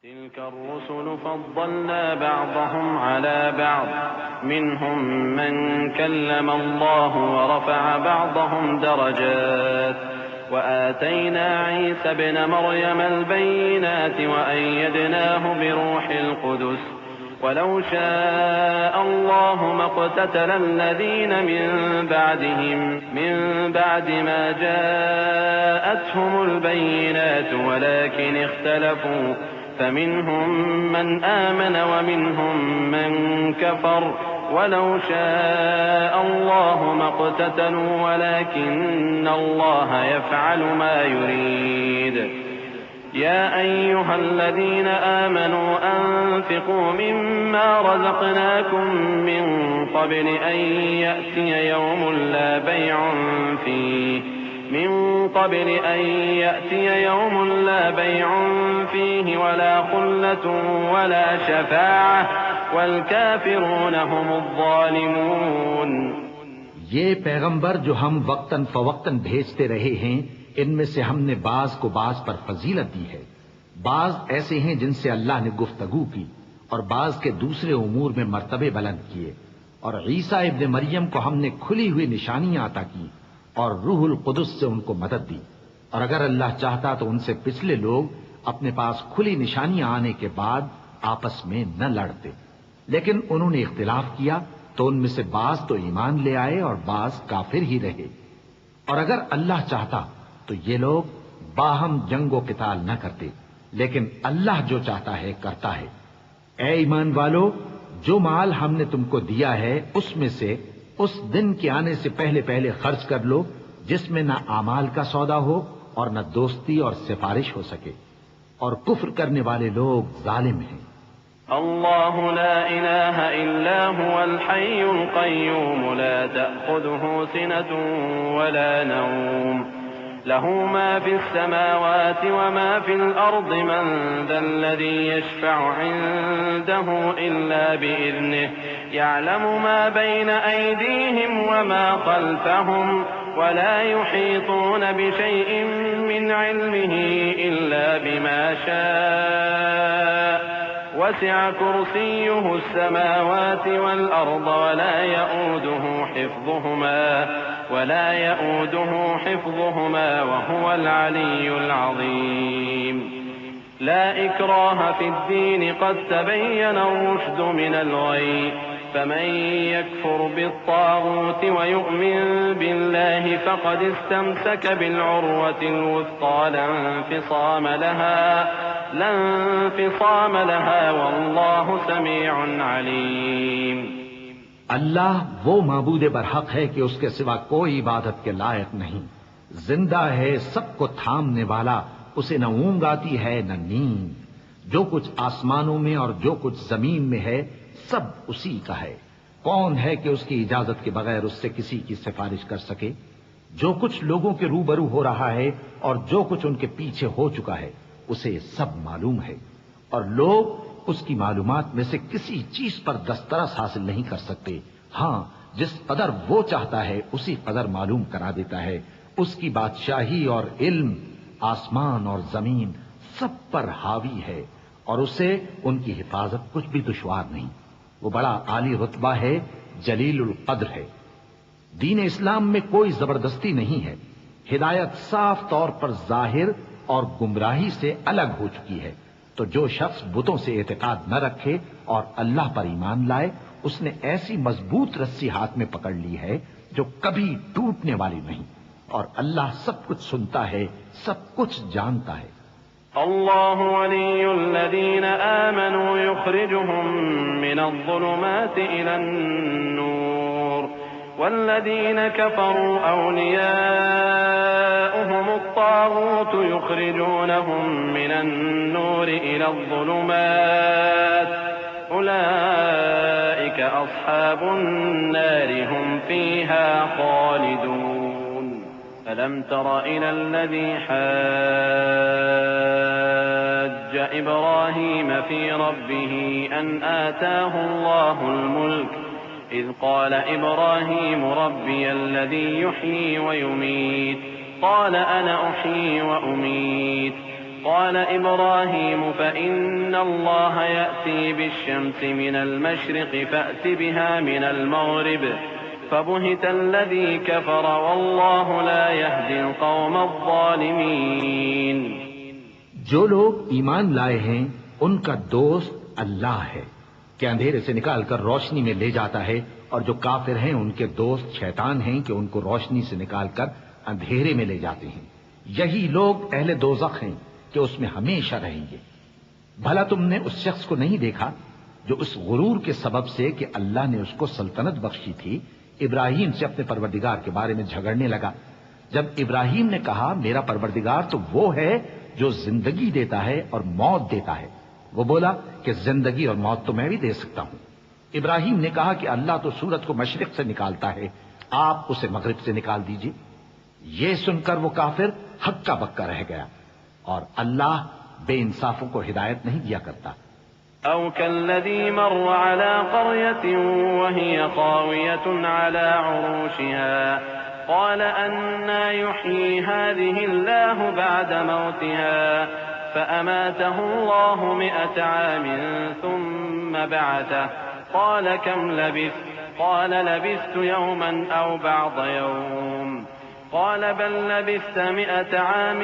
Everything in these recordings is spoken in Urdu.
تلك الرسل فضلنا بعضهم على بعض منهم من كلم الله ورفع بعضهم درجات وآتينا عيسى ابن مريم البينات وأيدناه بروح القدس ولو شاء الله ما اقتتل الذين من بعدهم من بعد ما جاءتهم البينات ولكن اختلفوا فمنهم من آمن ومنهم من كفر ولو شاء الله ما اقتتلوا ولكن الله يفعل ما يريد يا أيها الذين آمنوا أنفقوا مما رزقناكم من قبل أن يأتي يوم لا بيع فيه ولا خلة ولا شفاعة والكافرون هم الظالمون۔ یہ پیغمبر جو ہم وقتاً فوقتاً بھیجتے رہے ہیں ان میں سے ہم نے بعض کو بعض پر فضیلت دی ہے، بعض ایسے ہیں جن سے اللہ نے گفتگو کی اور بعض کے دوسرے امور میں مرتبے بلند کیے، اور عیسیٰ ابن مریم کو ہم نے کھلی ہوئی نشانیاں عطا کی اور روح القدس سے ان کو مدد دی، اور اگر اللہ چاہتا تو ان سے پچھلے لوگ اپنے پاس کھلی نشانیاں آنے کے بعد آپس میں نہ لڑتے، لیکن انہوں نے اختلاف کیا تو ان میں سے بعض تو ایمان لے آئے اور بعض کافر ہی رہے، اور اگر اللہ چاہتا تو یہ لوگ باہم جنگ و قتال نہ کرتے، لیکن اللہ جو چاہتا ہے کرتا ہے۔ اے ایمان والو، جو مال ہم نے تم کو دیا ہے اس میں سے اس دن کے آنے سے پہلے پہلے خرچ کر لو جس میں نہ اعمال کا سودا ہو اور نہ دوستی اور سفارش ہو سکے، اور کفر کرنے والے لوگ ظالم ہیں۔ اللہ لا الہ الا هو الحی القیوم لا تأخذه سنة ولا نوم له ما في السماوات وما في الأرض من ذا الذي يشفع عنده إلا بإذنه يعلم ما بين أيديهم وما خلفهم ولا يحيطون بشيء من علمه إلا بما شاء وسع كرسيه السماوات والأرض ولا يؤوده حفظهما وهو العلي العظيم لا إكراه في الدين قد تبين الرشد من الغي فمن يكفر بالطاغوت ويؤمن بالله فقد استمسك بالعروة الوثقى لا انفصام لها والله سميع عليم۔ اللہ وہ معبود برحق ہے کہ اس کے سوا کوئی عبادت کے لائق نہیں، زندہ ہے، سب کو تھامنے والا، اسے نہ اونگ آتی ہے نہ نیند، جو کچھ آسمانوں میں اور جو کچھ زمین میں ہے سب اسی کا ہے۔ کون ہے کہ اس کی اجازت کے بغیر اس سے کسی کی سفارش کر سکے؟ جو کچھ لوگوں کے روبرو ہو رہا ہے اور جو کچھ ان کے پیچھے ہو چکا ہے اسے سب معلوم ہے، اور لوگ اس کی معلومات میں سے کسی چیز پر دسترس حاصل نہیں کر سکتے، ہاں جس قدر وہ چاہتا ہے اسی قدر معلوم کرا دیتا ہے۔ اس کی بادشاہی اور علم آسمان اور زمین سب پر حاوی ہے، اور اسے ان کی حفاظت کچھ بھی دشوار نہیں۔ وہ بڑا عالی رتبہ ہے، جلیل القدر ہے۔ دین اسلام میں کوئی زبردستی نہیں ہے، ہدایت صاف طور پر ظاہر اور گمراہی سے الگ ہو چکی ہے، تو جو شخص بتوں سے اعتقاد نہ رکھے اور اللہ پر ایمان لائے اس نے ایسی مضبوط رسی ہاتھ میں پکڑ لی ہے جو کبھی ٹوٹنے والی نہیں، اور اللہ سب کچھ سنتا ہے، سب کچھ جانتا ہے۔ اللہ ولی الذین آمنوا یخرجهم من الظلمات الى النور والذین کفروا اولیاؤهم الطاغوت یخرجونهم من النور الى الظلمات اولئک اصحاب النار هم فیها خالدون۔ ألم تر إلى الذي حاج إبراهيم في ربه أن آتاه الله الملك إذ قال إبراهيم ربي الذي يحيي ويميت قال أنا أحيي وأميت قال إبراهيم فإن الله يأتي بالشمس من المشرق فأت بها من المغرب فبهت الذي كفر والله لا يهدي القوم الظالمين. جو لوگ ایمان لائے ہیں ان کا دوست اللہ ہے کہ اندھیرے سے نکال کر روشنی میں لے جاتا ہے، اور جو کافر ہیں ان کے دوست شیطان ہیں کہ ان کو روشنی سے نکال کر اندھیرے میں لے جاتے ہیں. یہی لوگ اہل دوزخ ہیں کہ اس میں ہمیشہ رہیں گے. بھلا تم نے اس شخص کو نہیں دیکھا جو اس غرور کے سبب سے کہ اللہ نے اس کو سلطنت بخشی تھی ابراہیم سے اپنے پروردگار کے بارے میں جھگڑنے لگا؟ جب ابراہیم نے کہا میرا پروردگار تو وہ ہے جو زندگی دیتا ہے اور موت دیتا ہے، وہ بولا کہ زندگی اور موت تو میں بھی دے سکتا ہوں. ابراہیم نے کہا کہ اللہ تو سورج کو مشرق سے نکالتا ہے، آپ اسے مغرب سے نکال دیجئے. یہ سن کر وہ کافر ہکا بکا رہ گیا، اور اللہ بے انصافوں کو ہدایت نہیں دیا کرتا. أو كالذي مر على قرية وهي خاوية على عروشها قال أنى يحيي هذه الله بعد موتها فأماته الله 100 عام ثم بعثه قال كم لبثت قال لبثت يوما أو بعض يوم قال بل لبثت 100 عام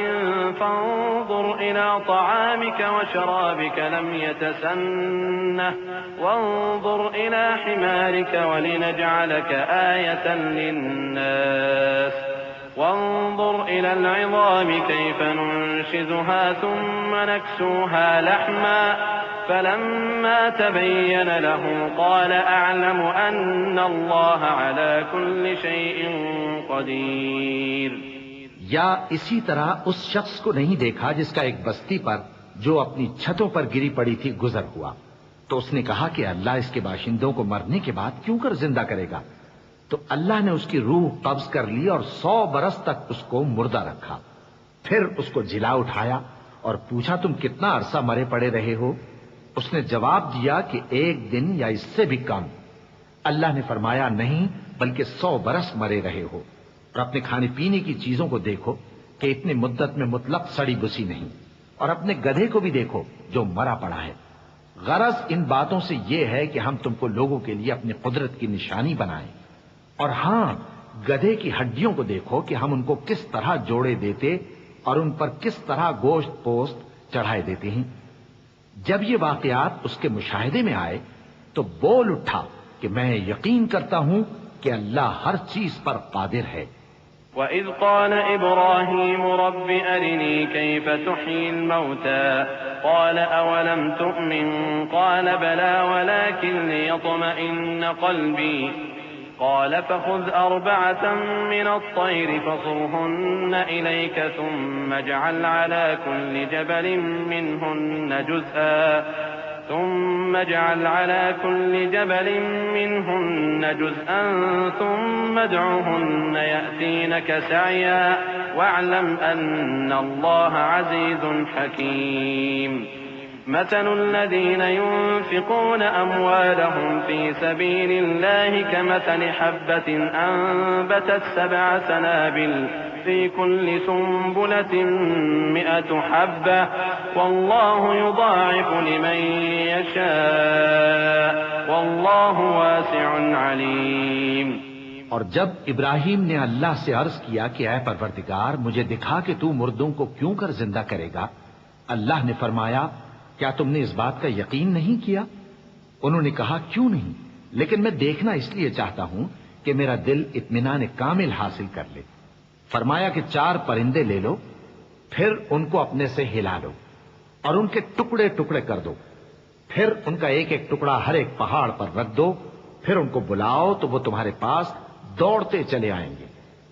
فانظر إلى طعامك وشرابك لم يتسنه وانظر إلى حمارك ولنجعلك آية للناس وانظر إلى العظام كيف ننشزها ثم نكسوها لحما فلما تبين له قال أعلم أن الله على كل شيء قدیر. یا اسی طرح اس شخص کو نہیں دیکھا جس کا ایک بستی پر جو اپنی چھتوں پر گری پڑی تھی گزر ہوا، تو اس نے کہا کہ اللہ اس کے باشندوں کو مرنے کے بعد کیوں کر زندہ کرے گا؟ تو اللہ نے اس کی روح قبض کر لی اور 100 برس تک اس کو مردہ رکھا. پھر اس کو جلا اٹھایا اور پوچھا تم کتنا عرصہ مرے پڑے رہے ہو؟ اس نے جواب دیا کہ 1 دن یا اس سے بھی کم. اللہ نے فرمایا نہیں بلکہ 100 برس مرے رہے ہو. اور اپنے کھانے پینے کی چیزوں کو دیکھو کہ اتنی مدت میں مطلق سڑی بسی نہیں، اور اپنے گدھے کو بھی دیکھو جو مرا پڑا ہے. غرض ان باتوں سے یہ ہے کہ ہم تم کو لوگوں کے لیے اپنی قدرت کی نشانی بنائیں. اور ہاں، گدھے کی ہڈیوں کو دیکھو کہ ہم ان کو کس طرح جوڑے دیتے اور ان پر کس طرح گوشت پوست چڑھائے دیتے ہیں. جب یہ واقعات اس کے مشاہدے میں آئے تو بول اٹھا کہ میں یقین کرتا ہوں کہ اللہ ہر چیز پر قادر ہے. وَإِذْ قَالَ إِبْرَاهِيمُ رَبِّ أَرِنِي كَيْفَ تُحْيِي الْمَوْتَى قَالَ أَوَلَمْ تُؤْمِنْ قَالَ بَلَى وَلَكِنْ لِيَطْمَئِنَّ قَلْبِي قال فخذ 4 من الطير فصرهن إليك ثم اجعل على كل جبل منهن جزءا ثم ادعهن يأتينك سعيا واعلم أن الله عزيز حكيم. مثل الذين ينفقون أموالهم في سبيل الله كمثل حبة أنبتت 7 سنابل في كل سنبلة 100 حبة والله يضاعف لمن يشاء والله واسع عليم. اور جب ابراہیم نے اللہ سے عرض کیا کہ اے پروردگار مجھے دکھا کہ تو مردوں کو کیوں کر زندہ کرے گا، اللہ نے فرمایا کیا تم نے اس بات کا یقین نہیں کیا؟ انہوں نے کہا کیوں نہیں، لیکن میں دیکھنا اس لیے چاہتا ہوں کہ میرا دل اطمینان کامل حاصل کر لے. فرمایا کہ 4 پرندے لے لو، پھر ان کو اپنے سے ہلا لو اور ان کے ٹکڑے ٹکڑے کر دو، پھر ان کا ایک ایک ٹکڑا ہر ایک پہاڑ پر رکھ دو، پھر ان کو بلاؤ تو وہ تمہارے پاس دوڑتے چلے آئیں گے.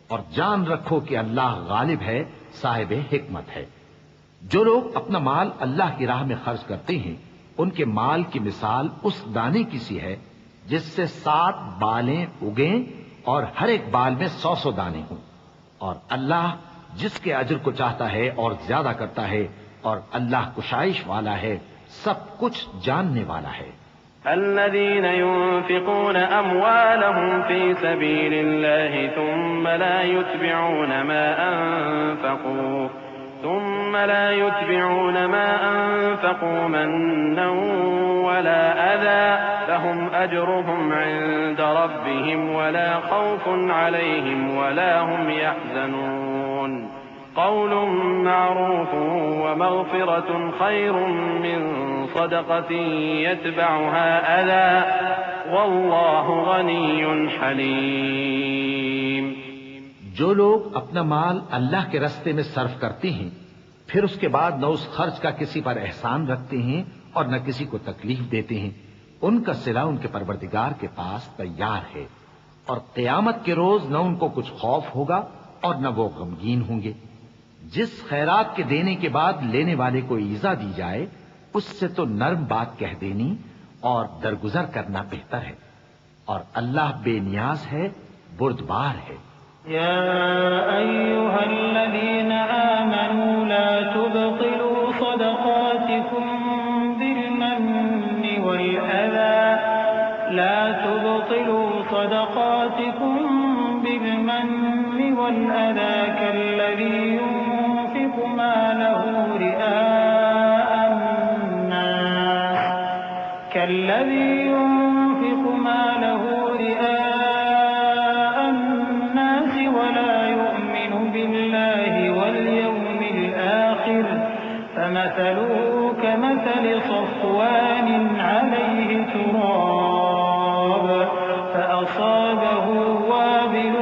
اور جان رکھو کہ اللہ غالب ہے، صاحب حکمت ہے. جو لوگ اپنا مال اللہ کی راہ میں خرچ کرتے ہیں ان کے مال کی مثال اس دانے کی سی ہے جس سے 7 بالیں اگیں اور ہر ایک بال میں 100 دانے ہوں. اور اللہ جس کے اجر کو چاہتا ہے اور زیادہ کرتا ہے، اور اللہ کشائش والا ہے، سب کچھ جاننے والا ہے. الذين ينفقون أموالهم في سبيل الله ثم لا يتبعون ما أنفقوا ثم لا يتبعون ما أنفقوا منا ولا أذى لهم أجرهم عند ربهم ولا خوف عليهم ولا هم يحزنون قول معروف ومغفرة خير من صدقة يتبعها أذى والله غني حليم۔ جو لوگ اپنا مال اللہ کے راستے میں صرف کرتے ہیں پھر اس کے بعد نہ اس خرچ کا کسی پر احسان رکھتے ہیں اور نہ کسی کو تکلیف دیتے ہیں، ان کا صلہ ان کے پروردگار کے پاس تیار ہے، اور قیامت کے روز نہ ان کو کچھ خوف ہوگا اور نہ وہ غمگین ہوں گے۔ جس خیرات کے دینے کے بعد لینے والے کو ایذا دی جائے اس سے تو نرم بات کہہ دینی اور درگزر کرنا بہتر ہے، اور اللہ بے نیاز ہے، بردبار ہے۔ يا أيها الذين آمنوا لا تبطلوا صدقاتكم بالمن والأذى كالذي ينفق ماله رئاء الناس ولا يؤمن بالله واليوم الآخر فمثله كمثل صفوان عليه تراب فأصابه وابل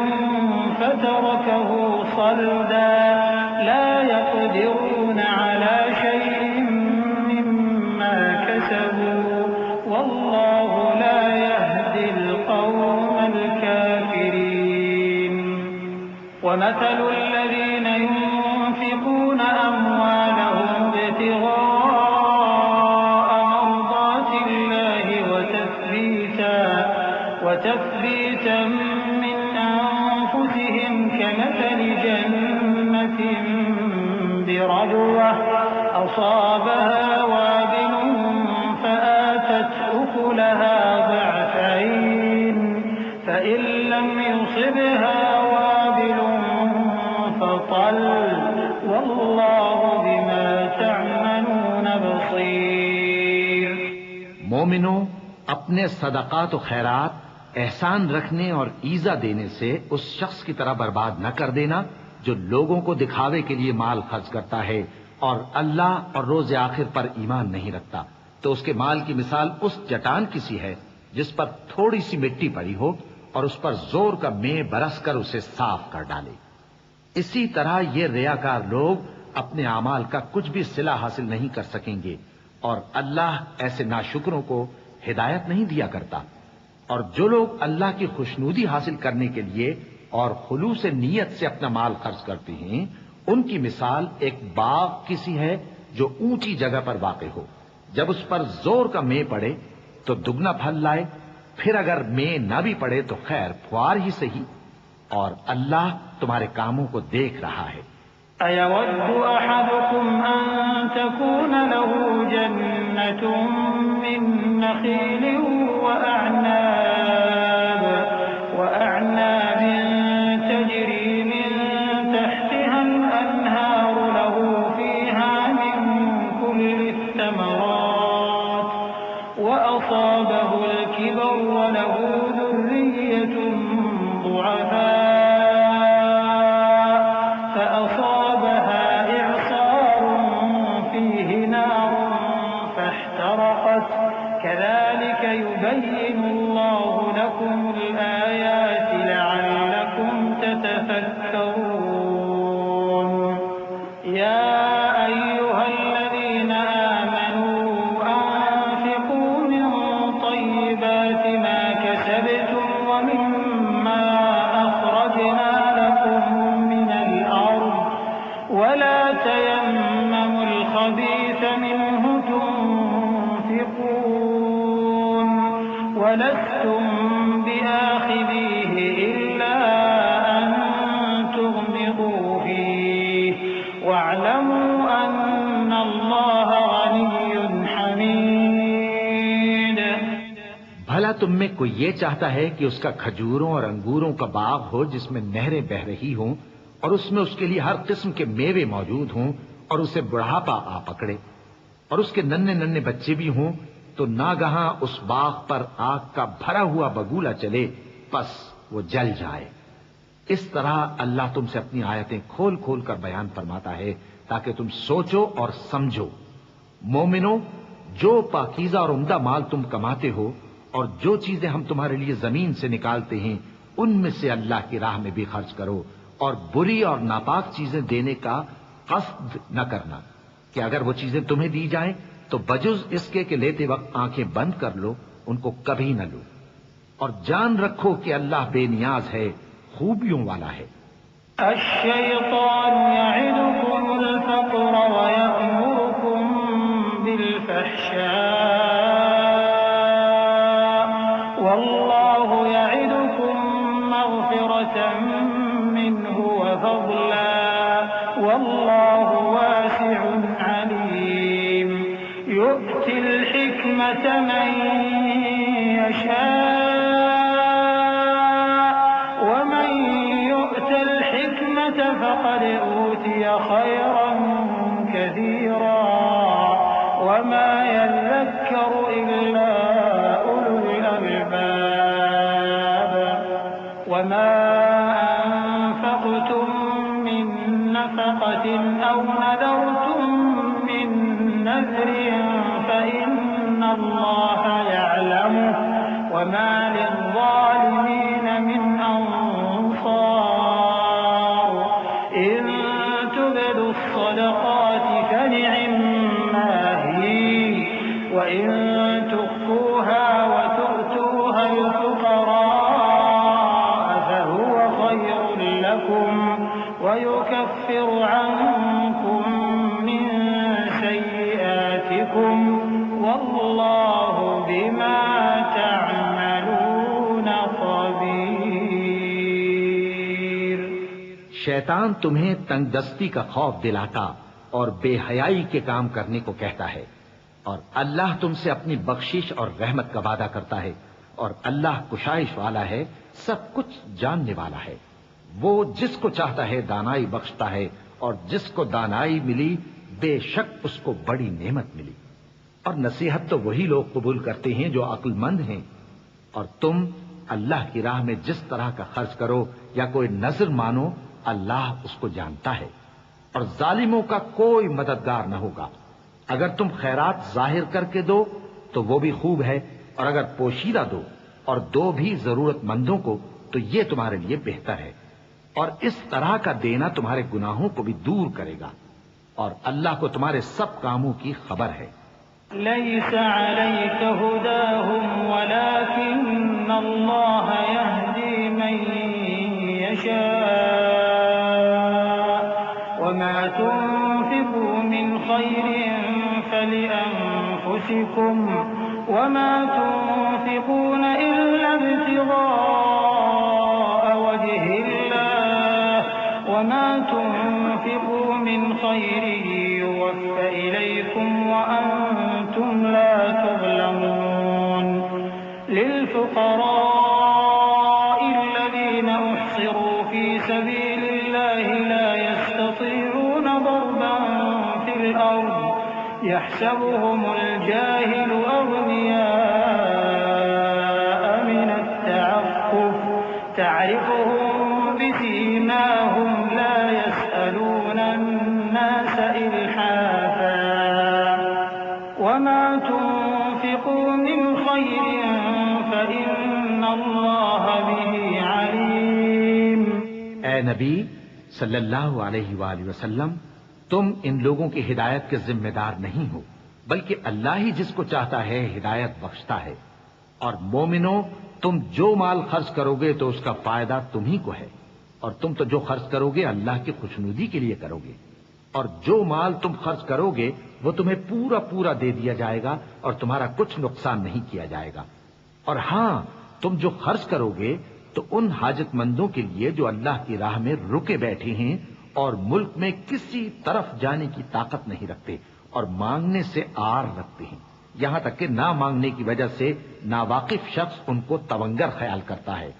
فتركه صلدا لا يقدرون على شيء مما كسبوا والله لا يهدي القوم الكافرين۔ ومثل الذين ينفقون أموالهم ابتغاء مرضات الله وتثبيتا من أنفسهم كمثل جنة بربوة أصابها وابل فآتت أكلها ضعفين فإن لم يصبها وابل فطل والله بما تعملون بصير۔ مومنوں، اپنے صدقات و خیرات احسان رکھنے اور ایذا دینے سے اس شخص کی طرح برباد نہ کر دینا جو لوگوں کو دکھاوے کے لیے مال خرچ کرتا ہے اور اللہ اور روز آخر پر ایمان نہیں رکھتا، تو اس کے مال کی مثال اس چٹان کی سی ہے جس پر تھوڑی سی مٹی پڑی ہو اور اس پر زور کا مے برس کر اسے صاف کر ڈالے۔ اسی طرح یہ ریاکار لوگ اپنے اعمال کا کچھ بھی صلہ حاصل نہیں کر سکیں گے، اور اللہ ایسے ناشکروں کو ہدایت نہیں دیا کرتا۔ اور جو لوگ اللہ کی خوشنودی حاصل کرنے کے لیے اور خلوص نیت سے اپنا مال خرچ کرتے ہیں ان کی مثال ایک باغ کی سی ہے جو اونچی جگہ پر واقع ہو، جب اس پر زور کا مے پڑے تو دگنا پھل لائے، پھر اگر مے نہ بھی پڑے تو خیر پھوار ہی صحیح، اور اللہ تمہارے کاموں کو دیکھ رہا ہے۔ أَيَوَدُّ أَحَدُكُمْ أَن تَكُونَ لَهُ جَنَّةٌ مِّن نَّخِيلٍ وَأَعْنَابٍ تَجْرِي مِن تَحْتِهَا الْأَنْهَارُ لَهُ فِيهَا مِن كُلِّ الثَّمَرَاتِ وَأَصَابَهُ الْكِبَرُ وَلَهُ ذُرِّيَّةٌ ضُعَفَاءُ فَأَصَابَهَا إِعْصَارٌ فِيهِ نَارٌ فَاحْتَرَقَتْ كَذَلِكَ يُبَيِّنُ اللَّهُ لَكُمُ الْآيَاتِ لَعَلَّكُمْ تَتَفَكَّرُونَ۔ يَا أَيُّهَا الَّذِينَ آمَنُوا أَنفِقُوا مِن طَيِّبَاتِ مَا كَسَبْتُمْ وَمِمَّا أَخْرَجْنَا لَكُم مِّنَ الْأَرْضِ وَلَا تَيَمَّمُوا الْخَبِيثَ مِنْهُ تُنفِقُونَ وَلَسْتُم بِآخِذِيهِ إِلَّا أَن تُغْمِضُوا فِيهِ وَاعْلَمُوا أَنَّ اللَّهَ غَنِيٌّ حَمِيدٌ۔ بھلا تم میں کوئی یہ چاہتا ہے کہ اس کا کھجوروں اور انگوروں کا باغ ہو جس میں نہریں بہہ رہی ہوں اور اس میں اس کے لیے ہر قسم کے میوے موجود ہوں اور اسے بڑھاپا آ پکڑے اور اس کے ننھے ننھے بچے بھی ہوں تو ناگہاں اس باغ پر آگ کا بھرا ہوا بگولا چلے پس وہ جل جائے۔ اس طرح اللہ تم سے اپنی آیتیں کھول کھول کر بیان فرماتا ہے تاکہ تم سوچو اور سمجھو۔ مومنو، جو پاکیزہ اور عمدہ مال تم کماتے ہو اور جو چیزیں ہم تمہارے لیے زمین سے نکالتے ہیں ان میں سے اللہ کی راہ میں بھی خرچ کرو، اور بری اور ناپاک چیزیں دینے کا قصد نہ کرنا کہ اگر وہ چیزیں تمہیں دی جائیں تو بجز اس کے کہ لیتے وقت آنکھیں بند کر لو، ان کو کبھی نہ لو، اور جان رکھو کہ اللہ بے نیاز ہے، خوبیوں والا ہے۔ الشیطان یعدکم الفقر ویأمرکم بالفحشاء واللہ یعدکم مغفرة منہ وفضلا واللہ واسع علیم یؤتی الحکمة من یشاء فقد أوتي خيرا كثيرا وما يذكر إلا أولو الألباب وما أنفقتم من نفقة أو نذرتم من نذر فإن الله يعلمه وما للظالمين من أنصار الصدقات فنعما هي وإن تخفوها وتؤتوها الفقراء فهو خير لكم ويكفر عنكم من سيئاتكم والله بما تعملون خبير۔ شیطان تمہیں تنگ دستی کا خوف دلاتا اور بے حیائی کے کام کرنے کو کہتا ہے، اور اللہ تم سے اپنی بخشش اور رحمت کا وعدہ کرتا ہے، اور اللہ کشائش والا ہے، سب کچھ جاننے والا ہے۔ وہ جس کو چاہتا ہے دانائی بخشتا ہے، اور جس کو دانائی ملی بے شک اس کو بڑی نعمت ملی۔ اور نصیحت تو وہی لوگ قبول کرتے ہیں جو عقل مند ہیں، اور تم اللہ کی راہ میں جس طرح کا خرچ کرو یا کوئی نذر مانو اللہ اس کو جانتا ہے، اور ظالموں کا کوئی مددگار نہ ہوگا۔ اگر تم خیرات ظاہر کر کے دو تو وہ بھی خوب ہے، اور اگر پوشیدہ دو اور دو بھی ضرورت مندوں کو تو یہ تمہارے لیے بہتر ہے، اور اس طرح کا دینا تمہارے گناہوں کو بھی دور کرے گا، اور اللہ کو تمہارے سب کاموں کی خبر ہے۔ ليس عليك هداهم ولكن الله يهدي من يشاء وما تنفقوا من خير فلأنفسكم وما تنفقون إلا ابتغاء وجه الله وما تنفقوا من خير يوفى إليكم وأنتم لا تظلمون للفقراء الذين أحصروا في سبيل الله لا يستطيعون ضربا في الأرض يحسبهم الجاهل أغنياء من التعفف تعرفهم بسيماهم لا يسألون الناس إلحافا وما تنفقوا من خير فإن الله به عليم۔ اے نبی صلی اللہ علیہ وآلہ وسلم، تم ان لوگوں کی ہدایت کے ذمہ دار نہیں ہو، بلکہ اللہ ہی جس کو چاہتا ہے ہدایت بخشتا ہے۔ اور مومنو، تم جو مال خرچ کرو گے تو اس کا فائدہ تمہیں کو ہے، اور تم تو جو خرچ کرو گے اللہ کی خوشنودی کے لیے کرو گے، اور جو مال تم خرچ کرو گے وہ تمہیں پورا پورا دے دیا جائے گا اور تمہارا کچھ نقصان نہیں کیا جائے گا۔ اور ہاں، تم جو خرچ کرو گے تو ان حاجت مندوں کے لیے جو اللہ کی راہ میں رکے بیٹھے ہیں اور ملک میں کسی طرف جانے کی طاقت نہیں رکھتے اور مانگنے سے آر رکھتے ہیں، یہاں تک کہ نہ مانگنے کی وجہ سے ناواقف شخص ان کو تونگر خیال کرتا ہے،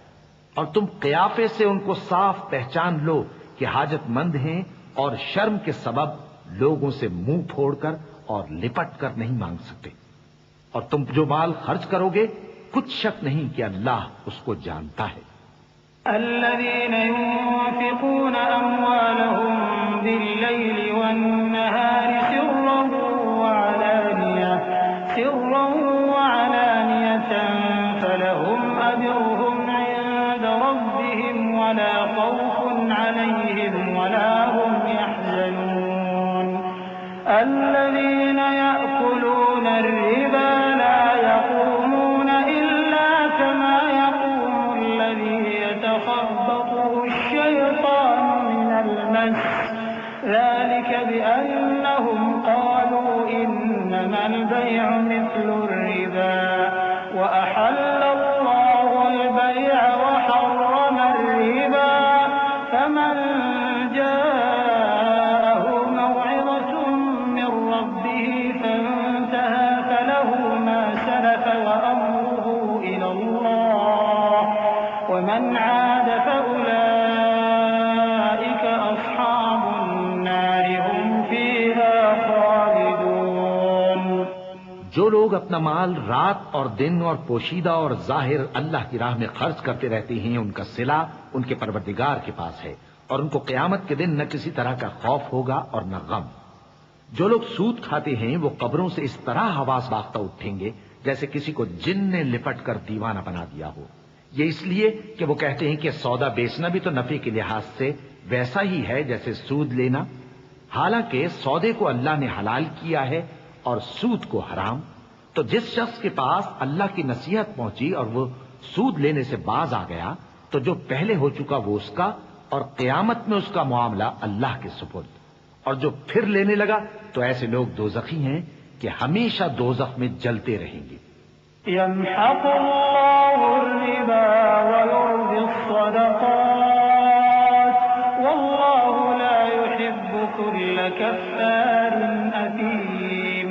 اور تم قیافے سے ان کو صاف پہچان لو کہ حاجت مند ہیں اور شرم کے سبب لوگوں سے منہ پھوڑ کر اور لپٹ کر نہیں مانگ سکتے. اور تم جو مال خرچ کرو گے کچھ شک نہیں کہ اللہ اس کو جانتا ہے. الذين ينفقون أموالهم بالليل والنهار سرا وعلانية فلهم أجرهم عند ربهم ولا خوف عليهم ولا هم يحزنون. الذين يأكلون الربا لا يقومون إلا كما يقوم الذي يتخبطه الشيطان من المس ذلك بأنهم قالوا إنما البيع مثل الربا وأحل الله البيع وحرم الربا فمن جاءه موعظة من ربه فانتهى فله ما سلف وأمره إلى الله ومن عاد فأولئك أصحاب النار هم فيها خالدون. جو لوگ اپنا مال رات اور دن اور پوشیدہ اور ظاہر اللہ کی راہ میں خرچ کرتے رہتے ہیں ان کا صلہ ان کے پروردگار کے پاس ہے اور ان کو قیامت کے دن نہ کسی طرح کا خوف ہوگا اور نہ غم. جو لوگ سود کھاتے ہیں وہ قبروں سے اس طرح حواس باختہ اٹھیں گے جیسے کسی کو جن نے لپٹ کر دیوانہ بنا دیا ہو. یہ اس لیے کہ وہ کہتے ہیں کہ سودا بیچنا بھی تو نفع کے لحاظ سے ویسا ہی ہے جیسے سود لینا، حالانکہ سودے کو اللہ نے حلال کیا ہے اور سود کو حرام. تو جس شخص کے پاس اللہ کی نصیحت پہنچی اور وہ سود لینے سے باز آ گیا تو جو پہلے ہو چکا وہ اس کا اور قیامت میں اس کا معاملہ اللہ کے سپرد. اور جو پھر لینے لگا تو ایسے لوگ دوزخی ہیں کہ ہمیشہ دوزخ میں جلتے رہیں گے. يمحق الله الربا ويربي الصدقات والله لا يحب كل كفار أثيم.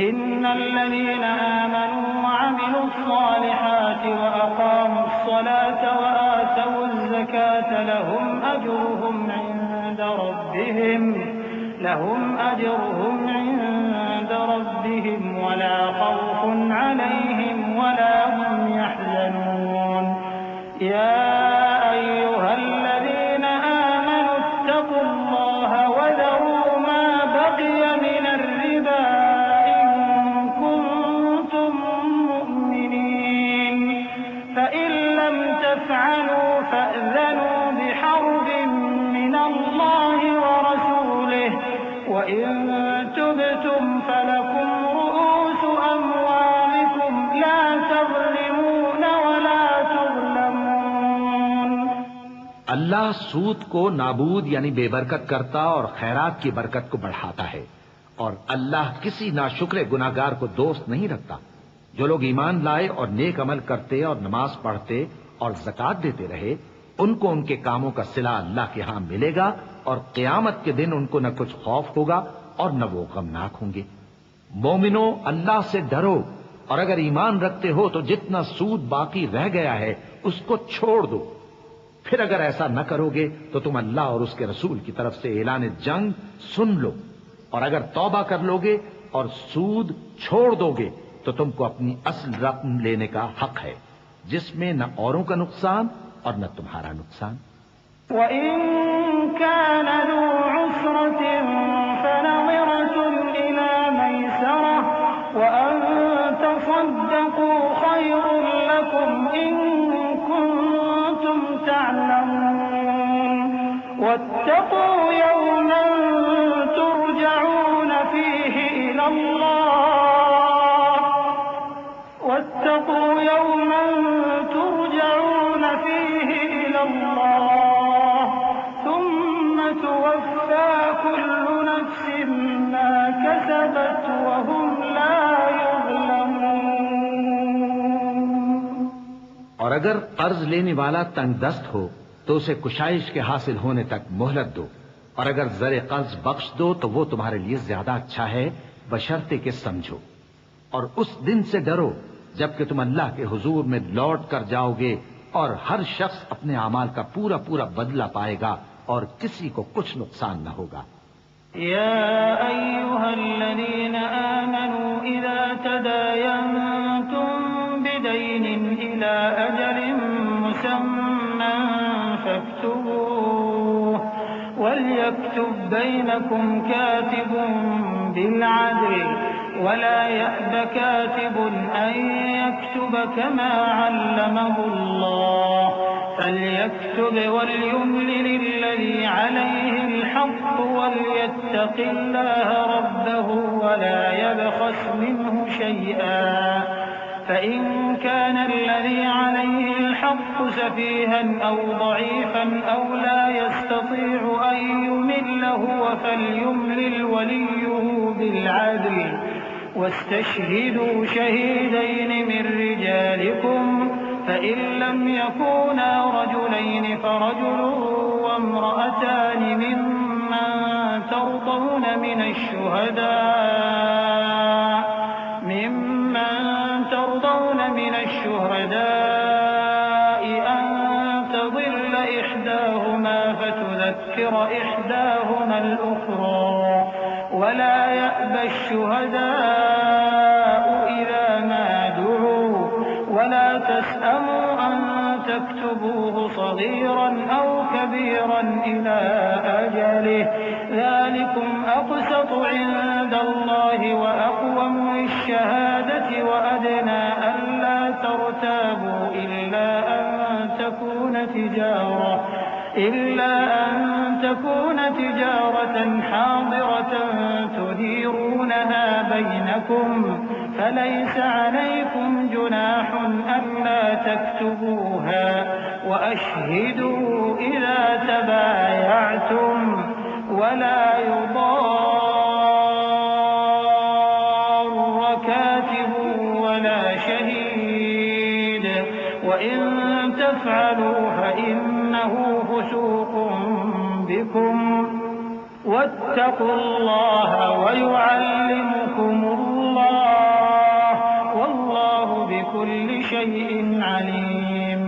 إن الذين آمنوا وعملوا الصالحات وأقاموا الصلاة وآتوا الزكاة لهم أجرهم عند ربهم ولا خوف عليهم ولا هم يحزنون. يا أيها الذين آمنوا اتقوا الله وذروا ما بقي من الربا إن كنتم مؤمنين فإن لم تفعلوا فأذنوا بحرب من الله ورسوله وإن تبتم فلكم رؤوس أموالكم لا تظلمون ولا تظلمون. اللہ سود کو نابود یعنی بے برکت کرتا اور خیرات کی برکت کو بڑھاتا ہے، اور اللہ کسی ناشکر گناہگار کو دوست نہیں رکھتا. جو لوگ ایمان لائے اور نیک عمل کرتے اور نماز پڑھتے اور زکوٰۃ دیتے رہے ان کو ان کے کاموں کا صلہ اللہ کے ہاں ملے گا اور قیامت کے دن ان کو نہ کچھ خوف ہوگا اور نہ وہ غمناک ہوں گے. مومنو، اللہ سے ڈرو اور اگر ایمان رکھتے ہو تو جتنا سود باقی رہ گیا ہے اس کو چھوڑ دو. پھر اگر ایسا نہ کرو گے تو تم اللہ اور اس کے رسول کی طرف سے اعلان جنگ سن لو، اور اگر توبہ کر لو گے اور سود چھوڑ دو گے تو تم کو اپنی اصل رقم لینے کا حق ہے جس میں نہ اوروں کا نقصان اور نہ تمہارا نقصان. وَإِن كَانَ ذُو عُسْرَةٍ فَنَظِرَةٌ إِلَى مَيْسَرَةٍ وَأَن تَصَدَّقُوا خَيْرٌ لَّكُمْ إِن كُنتُمْ تَعْلَمُونَ. وَاتَّقُوا يَوْمًا تُرْجَعُونَ فِيهِ إِلَى اللَّهِ وَاتَّقُوا يَوْمًا تُرْجَعُونَ فِيهِ إِلَى اللَّهِ ثُمَّ تُوَفَّى كُلُّ نَفْسٍ مَّا كَسَبَتْ وَهُمْ لَا يُظْلَمُونَ. اور اگر قرض لینے والا تنگ دست ہو تو اسے کشائش کے حاصل ہونے تک مہلت دو، اور اگر زر قرض بخش دو تو وہ تمہارے لیے زیادہ اچھا ہے بشرطے کہ سمجھو. اور اس دن سے ڈرو جبکہ تم اللہ کے حضور میں لوٹ کر جاؤ گے اور ہر شخص اپنے اعمال کا پورا پورا بدلہ پائے گا اور کسی کو کچھ نقصان نہ ہوگا. يا أيها الذين آمنوا إذا تداينتم بدين إلى أجل مسمى فاكتبوه وليكتب بينكم كاتب بالعدل ولا يأب كاتب أن يكتب كما علمه الله فليكتب وليملل الذي عليه الحق وليتق الله ربه ولا يبخس منه شيئا فإن كان الذي عليه الحق سفيها أو ضعيفا أو لا يستطيع أن يمل هو فليملل وليه بالعدل واستشهدوا شهيدين من رجالكم فإن لم يكونا رجلين فرجل وامرأتان ممن ترضون من الشهداء أن تضل إحداهما فتذكر إحداهما الأخرى ولا يأبى الشهداء إذا ما دعوا ولا تسأموا أن تكتبوه صغيرا أو كبيرا إلى أجله ذلكم أقسط عند الله وأقوم للشهادة وأدنى ألا ترتابوا إلا أن تكون تجارة حاضرة تديرونها بينكم فليس عليكم جناح ألا تكتبوها وأشهدوا إذا تبايعتم ولا يضار كاتب ولا شهيد وإن تفعلوا فإنه فسوق بكم واتقوا الله ويعلمكم الله والله بكل شيء عليم.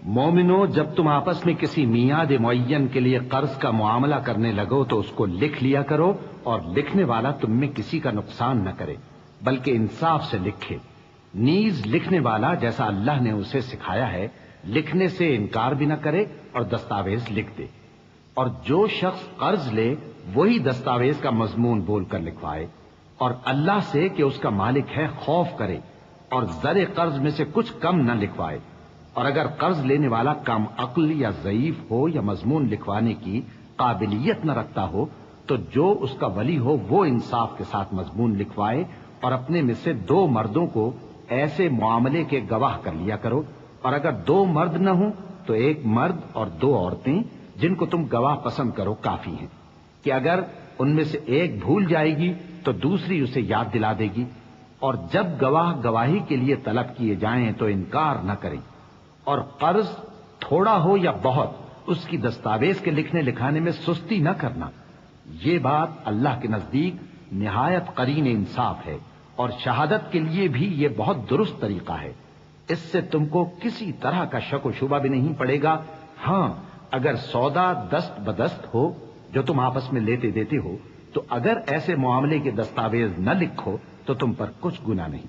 مومنو، جب تم آپس میں کسی میعاد معین کے لیے قرض کا معاملہ کرنے لگو تو اس کو لکھ لیا کرو اور لکھنے والا تم میں کسی کا نقصان نہ کرے بلکہ انصاف سے لکھے. نیز لکھنے والا جیسا اللہ نے اسے سکھایا ہے لکھنے سے انکار بھی نہ کرے اور دستاویز لکھ دے. اور جو شخص قرض لے وہی دستاویز کا مضمون بول کر لکھوائے اور اللہ سے کہ اس کا مالک ہے خوف کرے اور زر قرض میں سے کچھ کم نہ لکھوائے. اور اگر قرض لینے والا کم عقل یا ضعیف ہو یا مضمون لکھوانے کی قابلیت نہ رکھتا ہو تو جو اس کا ولی ہو وہ انصاف کے ساتھ مضمون لکھوائے اور اپنے میں سے 2 مردوں کو ایسے معاملے کے گواہ کر لیا کرو. اور اگر 2 مرد نہ ہوں تو 1 مرد اور 2 عورتیں جن کو تم گواہ پسند کرو کافی ہیں کہ اگر ان میں سے ایک بھول جائے گی تو دوسری اسے یاد دلا دے گی. اور جب گواہ گواہی کے لیے طلب کیے جائیں تو انکار نہ کریں. اور قرض تھوڑا ہو یا بہت اس کی دستاویز کے لکھنے لکھانے میں سستی نہ کرنا. یہ بات اللہ کے نزدیک نہایت قرین انصاف ہے اور شہادت کے لیے بھی یہ بہت درست طریقہ ہے. اس سے تم کو کسی طرح کا شک و شبہ بھی نہیں پڑے گا. ہاں، اگر سودا دست بدست ہو جو تم آپس میں لیتے دیتے ہو تو اگر ایسے معاملے کے دستاویز نہ لکھو تو تم پر کچھ گناہ نہیں.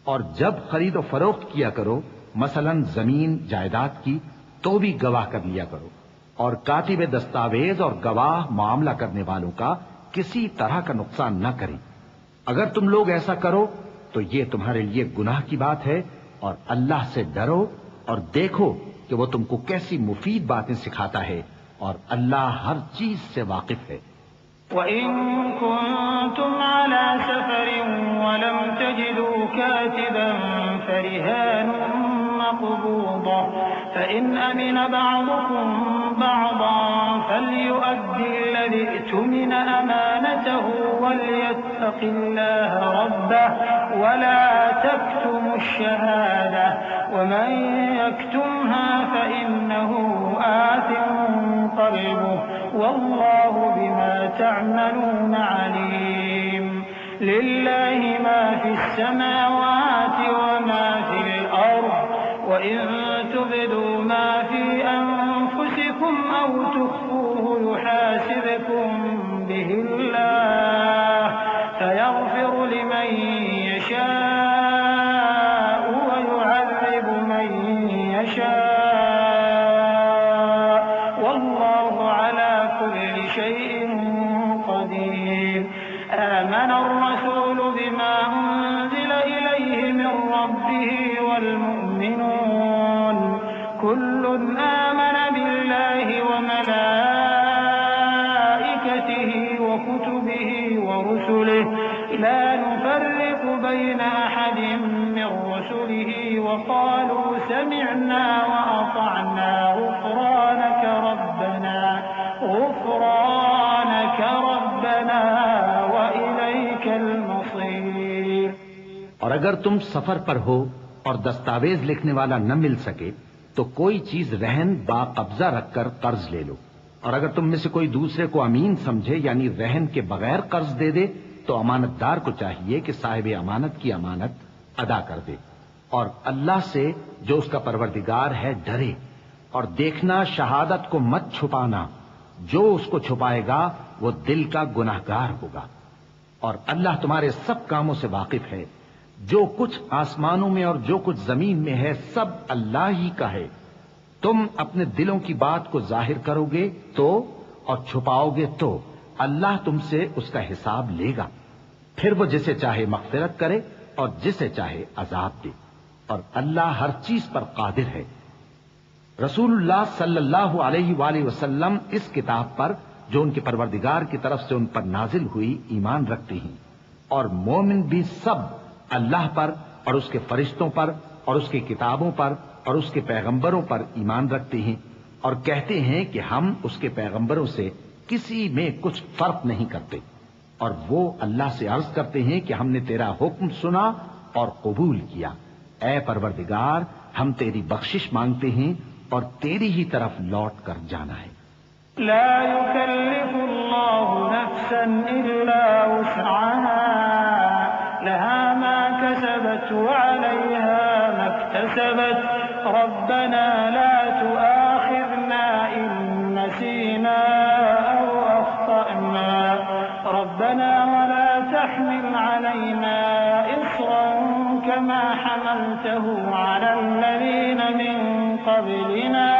اور جب خرید و فروخت کیا کرو مثلا زمین جائیداد کی تو بھی گواہ کر لیا کرو. اور کاتب دستاویز اور گواہ معاملہ کرنے والوں کا کسی طرح کا نقصان نہ کریں. اگر تم لوگ ایسا کرو تو یہ تمہارے لیے گناہ کی بات ہے. اور اللہ سے ڈرو اور دیکھو کہ وہ تم کو کیسی مفید باتیں سکھاتا ہے اور اللہ ہر چیز سے واقف ہے. وَإِن كُنتُمْ عَلَى سَفَرٍ وَلَمْ تَجِدُوا كَاتِبًا فَرِهَانٌ مَّقْبُوضَةٌ فَإِنْ أَمِنَ بَعْضُكُم بَعْضًا فَلْيُؤَدِّ الَّذِي اؤْتُمِنَ أَمَانَتَهُ وَلْيَتَّقِ اللَّهَ رَبَّهُ وَلَا تَكْتُمُوا الشَّهَادَةَ وَمَن يَكْتُمْهَا فَإِنَّهُ آثِمٌ قَلْبُهُ وَاللَّهُ بِمَا تَعْمَلُونَ عَلِيمٌ. لِلَّهِ مَا فِي السَّمَاوَاتِ وَمَا فِي الْأَرْضِ وَإِن تُبْدُوا مَا فِي أَنفُسِكُمْ أَوْ تُخْفُوهُ يُحَاسِبْكُم بِهِ بين أحد من رسله وقالوا سمعنا وأطعنا غفرانك ربنا وإليك المصير۔ اور اگر تم سفر پر ہو اور دستاویز لکھنے والا نہ مل سکے تو کوئی چیز رہن با قبضہ رکھ کر قرض لے لو، اور اگر تم میں سے کوئی دوسرے کو امین سمجھے یعنی رہن کے بغیر قرض دے دے تو امانت دار کو چاہیے کہ صاحب امانت کی امانت ادا کر دے، اور اللہ سے جو اس کا پروردگار ہے ڈرے، اور دیکھنا شہادت کو مت چھپانا، جو اس کو چھپائے گا وہ دل کا گناہگار ہوگا، اور اللہ تمہارے سب کاموں سے واقف ہے، جو کچھ آسمانوں میں اور جو کچھ زمین میں ہے سب اللہ ہی کا ہے۔ تم اپنے دلوں کی بات کو ظاہر کرو گے تو اور چھپاؤ گے تو اللہ تم سے اس کا حساب لے گا، پھر وہ جسے چاہے مغفرت کرے اور جسے چاہے عذاب دے، اور اللہ ہر چیز پر قادر ہے۔ رسول اللہ صلی اللہ علیہ وآلہ وسلم اس کتاب پر جو ان کے پروردگار کی طرف سے ان پر نازل ہوئی ایمان رکھتے ہیں، اور مومن بھی سب اللہ پر اور اس کے فرشتوں پر اور اس کی کتابوں پر اور اس کے پیغمبروں پر ایمان رکھتے ہیں، اور کہتے ہیں کہ ہم اس کے پیغمبروں سے کسی میں کچھ فرق نہیں کرتے، اور وہ اللہ سے عرض کرتے ہیں کہ ہم نے تیرا حکم سنا اور قبول کیا، اے پروردگار ہم تیری بخشش مانگتے ہیں اور تیری ہی طرف لوٹ کر جانا ہے۔ لا يكلف الله نفسا إلا وسعها لها ما كسبت وعليها ما اكتسبت ربنا لا تؤاخذنا إن نسينا أو أخطأنا ربنا ولا تحمل علينا إصرا كما حملته على الذين من قبلنا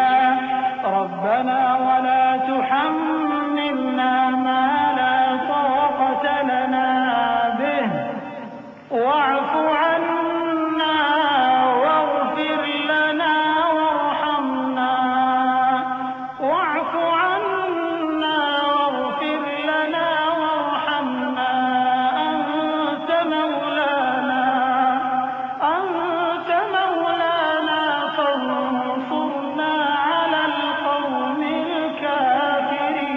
ربنا ولا تحملنا ما لا طاقة لنا به واعف عنا واغفر لنا وارحمنا واعف عنا واغفر لنا وارحمنا أنت مولانا فانصرنا على القوم الكافرين۔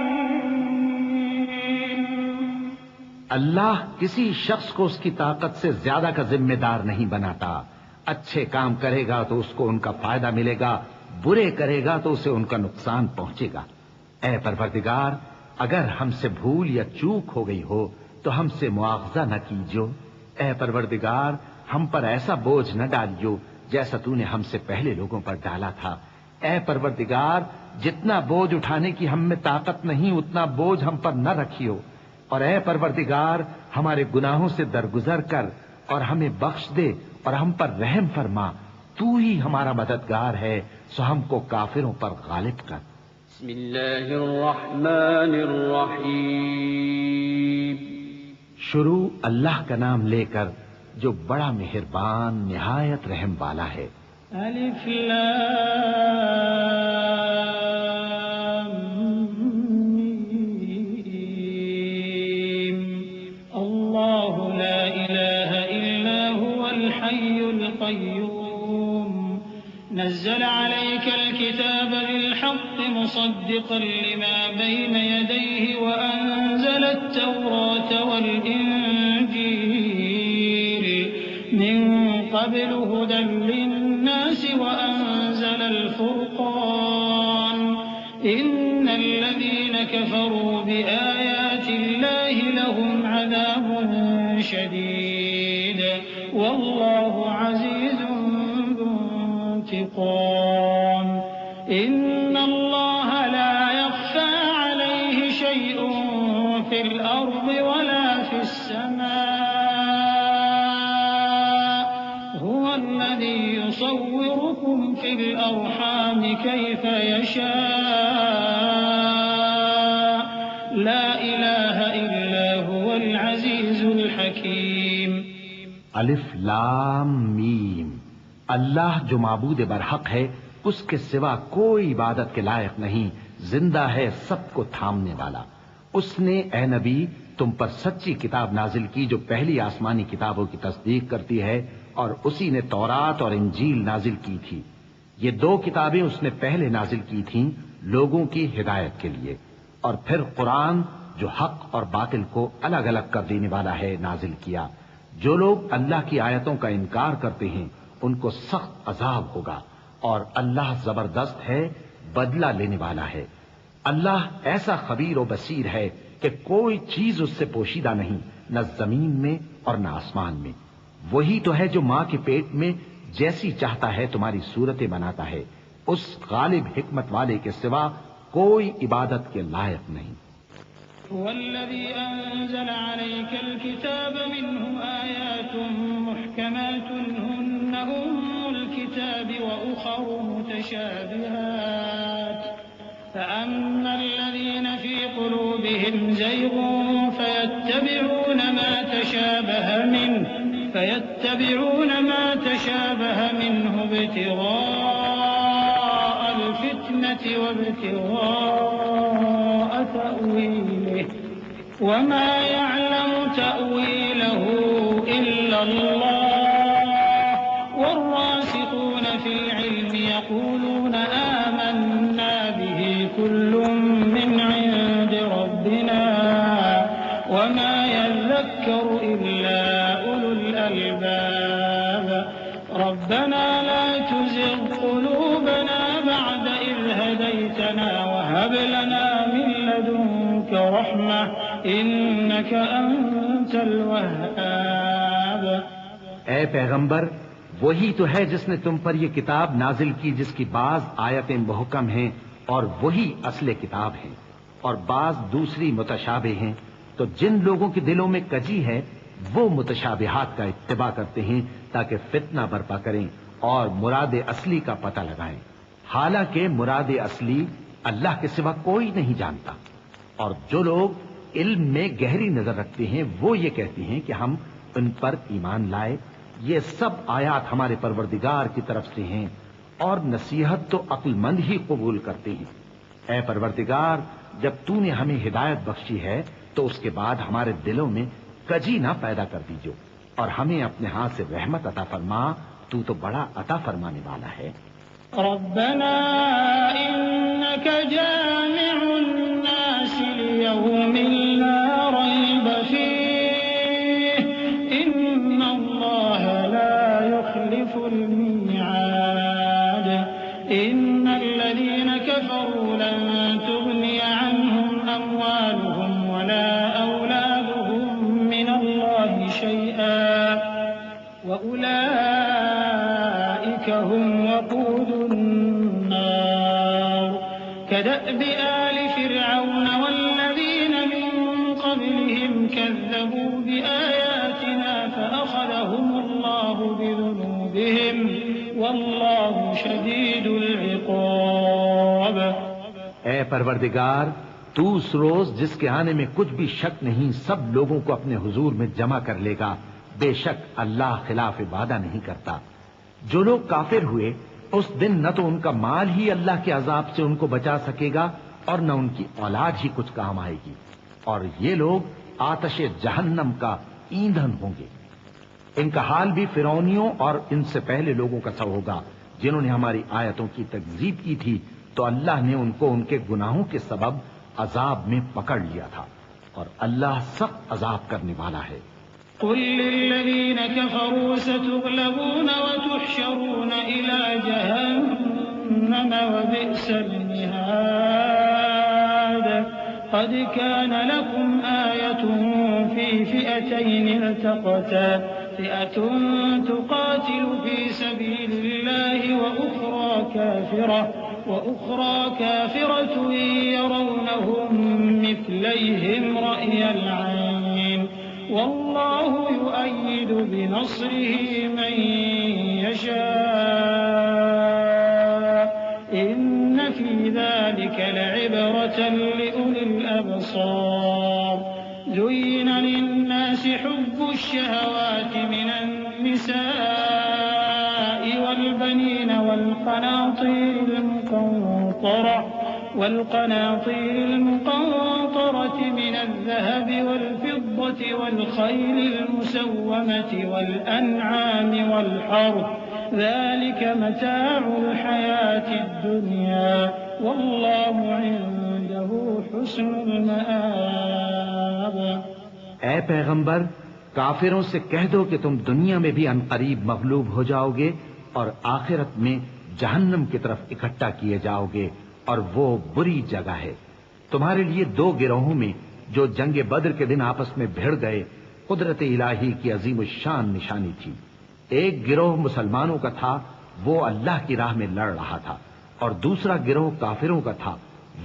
اللہ کسی شخص کو اس کی طاقت سے زیادہ کا ذمہ دار نہیں بناتا، اچھے کام کرے گا تو اس کو ان کا فائدہ ملے گا، برے کرے گا تو اسے ان کا نقصان پہنچے گا۔ اے پروردگار اگر ہم سے بھول یا چوک ہو گئی ہو تو ہم سے مواخذہ نہ کیجو، اے پروردگار ہم پر ایسا بوجھ نہ ڈالیو جیسا تو نے ہم سے پہلے لوگوں پر ڈالا تھا، اے پروردگار جتنا بوجھ اٹھانے کی ہم میں طاقت نہیں اتنا بوجھ ہم پر نہ رکھیو، اور اے پروردگار ہمارے گناہوں سے درگزر کر اور ہمیں بخش دے اور ہم پر رحم فرما، تو ہی ہمارا مددگار ہے سو ہم کو کافروں پر غالب کر۔ بسم اللہ الرحمن الرحیم۔ شروع اللہ کا نام لے کر جو بڑا مہربان نہایت رحم والا ہے۔ الف لام میم اللہ لا الہ الا هو الحی القیوم نزل عليك الكتاب بالحق مصدقا لما بين يديه وأنزل التوراة والإنجيل من قبل هدى للناس وأنزل الفرقان إن الذين كفروا بآيات الله لهم عذاب شديد والله عزيز انتقام إن الله لا يخفى عليه شيء في الأرض ولا في السماء هو الذي يصوركم في الأرحام كيف يشاء لا إله إلا هو العزيز الحكيم۔ الف لام میم، اللہ جو معبود برحق ہے اس کے سوا کوئی عبادت کے لائق نہیں، زندہ ہے سب کو تھامنے والا۔ اس نے اے نبی تم پر سچی کتاب نازل کی جو پہلی آسمانی کتابوں کی تصدیق کرتی ہے، اور اسی نے تورات اور انجیل نازل کی تھی۔ یہ دو کتابیں اس نے پہلے نازل کی تھیں لوگوں کی ہدایت کے لیے، اور پھر قرآن جو حق اور باطل کو الگ الگ کر دینے والا ہے نازل کیا۔ جو لوگ اللہ کی آیتوں کا انکار کرتے ہیں ان کو سخت عذاب ہوگا، اور اللہ زبردست ہے، بدلہ لینے والا ہے۔ اللہ ایسا خبیر و بصیر ہے کہ کوئی چیز اس سے پوشیدہ نہیں، نہ زمین میں اور نہ آسمان میں۔ وہی تو ہے جو ماں کے پیٹ میں جیسی چاہتا ہے تمہاری صورتیں بناتا ہے، اس غالب حکمت والے کے سوا کوئی عبادت کے لائق نہیں۔ هو الذي أنزل عليك الكتاب منه آيات محكمات هن الكتاب وأخر متشابهات فأما الذين في قلوبهم زيغ فيتبعون ما تشابه منه ابتغاء الفتنة وابتغاء تأويله وما يعلم تأويله إلا الله والراسخون في العلم يقولون آمنا به كل من عند ربنا وما يذكر إلا أولو الألباب ربنا لا تزغ قلوبنا بعد إذ هديتنا وهب لنا من لدنك رحمة إنك أنت الوهاب۔ اے پیغمبر، وہی تو ہے جس نے تم پر یہ کتاب نازل کی جس کی بعض آیتیں محکم ہیں اور وہی اصل کتاب ہیں، اور بعض دوسری متشابہ ہیں۔ تو جن لوگوں کے دلوں میں کجی ہے وہ متشابہات کا اتباع کرتے ہیں تاکہ فتنہ برپا کریں اور مراد اصلی کا پتہ لگائیں، حالانکہ مراد اصلی اللہ کے سوا کوئی نہیں جانتا۔ اور جو لوگ علم میں گہری نظر رکھتے ہیں وہ یہ کہتے ہیں کہ ہم ان پر ایمان لائے۔ یہ سب آیات ہمارے پروردگار کی طرف سے ہیں، اور نصیحت تو عقل مند ہی قبول کرتے ہیں۔ اے پروردگار، جب تو نے ہمیں ہدایت بخشی ہے تو اس کے بعد ہمارے دلوں میں کجی نہ پیدا کر دیجو، اور ہمیں اپنے ہاتھ سے رحمت عطا فرما، تو بڑا عطا فرمانے والا ہے۔ ربنا إنك جامع الناس ليوم لا ريب فيه إن الله لا يخلف الميعاد إن الذين كفروا لن تغني عنهم أموالهم ولا أولادهم من الله شيئا وأولئك هم وقود النار كدأب آل فرعون والذين من قبلهم كذبوا بآياتنا فأخذهم الله بذنوبهم والله شديد العقاب۔ اے پروردگار، تو اس روز جس کے آنے میں کچھ بھی شک نہیں سب لوگوں کو اپنے حضور میں جمع کر لے گا، بے شک اللہ خلاف وعدہ نہیں کرتا۔ جو لوگ کافر ہوئے اس دن نہ تو ان کا مال ہی اللہ کے عذاب سے ان کو بچا سکے گا اور نہ ان کی اولاد ہی کچھ کام آئے گی، اور یہ لوگ آتش جہنم کا ایندھن ہوں گے۔ ان کا حال بھی فرعونیوں اور ان سے پہلے لوگوں کا سا ہوگا جنہوں نے ہماری آیتوں کی تکذیب کی تھی، تو اللہ نے ان کو ان کے گناہوں کے سبب عذاب میں پکڑ لیا تھا، اور اللہ سخت عذاب کرنے والا ہے۔ قل للذين كفروا ستغلبون وتحشرون إلى جهنم وبئس المهاد قد كان لكم آية في فئتين التقتا فئة تقاتل في سبيل الله وأخرى كافرة يرونهم مثليهم رأي العين والله يؤيد بنصره من يشاء إن في ذلك لعبرة لأولي الأبصار زين للناس حب الشهوات من النساء والبنين والقناطير المقنطرة من الذهب والفضة والنخلة والخيل المسومة والأنعام والحرث ذلك متاع الحياة الدنيا والله عنده حسن المآب۔ اے پیغمبر، کافروں سے کہہ دو کہ تم دنیا میں بھی عنقریب مغلوب ہو جاؤ گے اور آخرت میں جہنم کی طرف اکٹھا کیے جاؤ گے، اور وہ بری جگہ ہے۔ تمہارے لیے دو گروہوں میں جو جنگ بدر کے دن آپس میں بھڑ گئے قدرت الہی کی عظیم الشان نشانی تھی۔ ایک گروہ مسلمانوں کا تھا، وہ اللہ کی راہ میں لڑ رہا تھا، اور دوسرا گروہ کافروں کا تھا،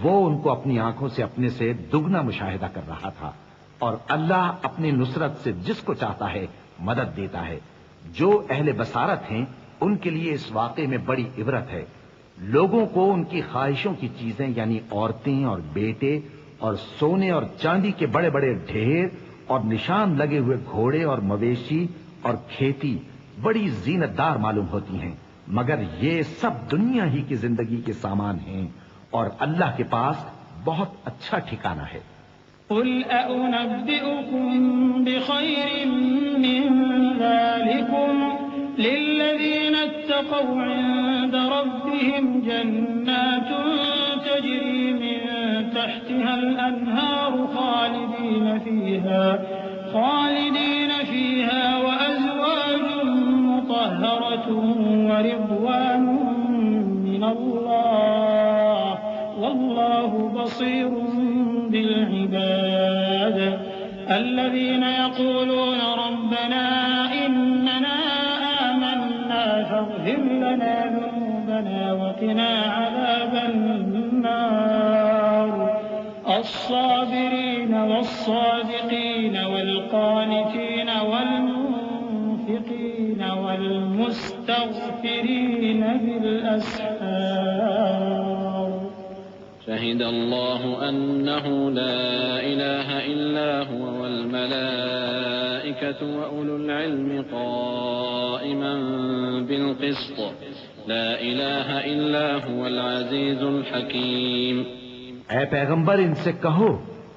وہ ان کو اپنی آنکھوں سے اپنے سے دگنا مشاہدہ کر رہا تھا۔ اور اللہ اپنی نصرت سے جس کو چاہتا ہے مدد دیتا ہے۔ جو اہل بصارت ہیں ان کے لیے اس واقعے میں بڑی عبرت ہے۔ لوگوں کو ان کی خواہشوں کی چیزیں یعنی عورتیں اور بیٹے اور سونے اور چاندی کے بڑے بڑے ڈھیر اور نشان لگے ہوئے گھوڑے اور مویشی اور کھیتی بڑی زینت دار معلوم ہوتی ہیں، مگر یہ سب دنیا ہی کی زندگی کے سامان ہیں، اور اللہ کے پاس بہت اچھا ٹھکانہ ہے۔ قل أأنبئكم بخير من ذلكم للذين اتقوا عند ربهم جنات تجري من تحتها الأنهار خالدين فيها وأزواج مطهرة ورضوان من الله والله بصير بالعباد۔ الذين يقولون ربنا إننا آمنا فاغفر لنا ذنوبنا وقنا عذاب النار، الصابرين والصادقين والقانتين والمنفقين والمستغفرين بالأسحار۔ شهد الله أنه لا إله إلا هو والملائكة وأولو العلم قائما بالقسط لا إله إلا هو العزيز الحكيم۔ اے پیغمبر، ان سے کہو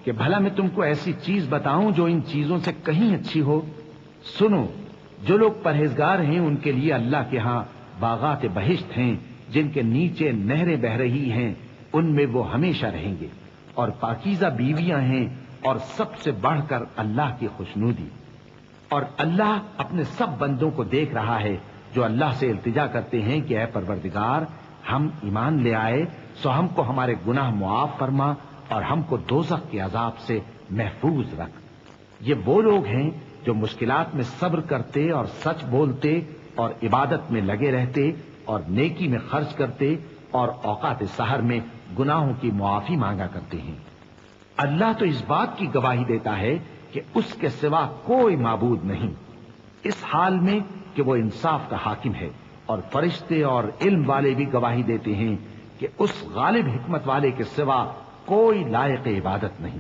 کہ بھلا میں تم کو ایسی چیز بتاؤں جو ان چیزوں سے کہیں اچھی ہو۔ سنو، جو لوگ پرہیزگار ہیں ان کے لیے اللہ کے ہاں باغات بہشت ہیں جن کے نیچے نہریں بہ رہی ہیں، ان میں وہ ہمیشہ رہیں گے، اور پاکیزہ بیویاں ہیں، اور سب سے بڑھ کر اللہ کی خوشنودی۔ اور اللہ اپنے سب بندوں کو دیکھ رہا ہے جو اللہ سے التجا کرتے ہیں کہ اے پروردگار، ہم ایمان لے آئے سو ہم کو ہمارے گناہ معاف فرما اور ہم کو دوزخ کے عذاب سے محفوظ رکھ۔ یہ وہ لوگ ہیں جو مشکلات میں صبر کرتے اور سچ بولتے اور عبادت میں لگے رہتے اور نیکی میں خرچ کرتے اور اوقات سحر میں گناہوں کی معافی مانگا کرتے ہیں۔ اللہ تو اس بات کی گواہی دیتا ہے کہ اس کے سوا کوئی معبود نہیں، اس حال میں کہ وہ انصاف کا حاکم ہے، اور فرشتے اور علم والے بھی گواہی دیتے ہیں کہ اس غالب حکمت والے کے سوا کوئی لائق عبادت نہیں۔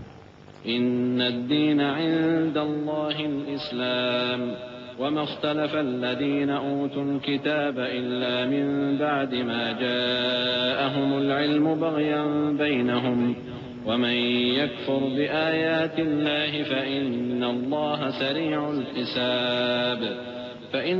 إن الدين عند الله الإسلام وما اختلف الذين أوتوا الكتاب إلا من بعد ما جاءهم العلم بغيا بينهم ومن يكفر بآيات الله فإن الله سريع الحساب فإن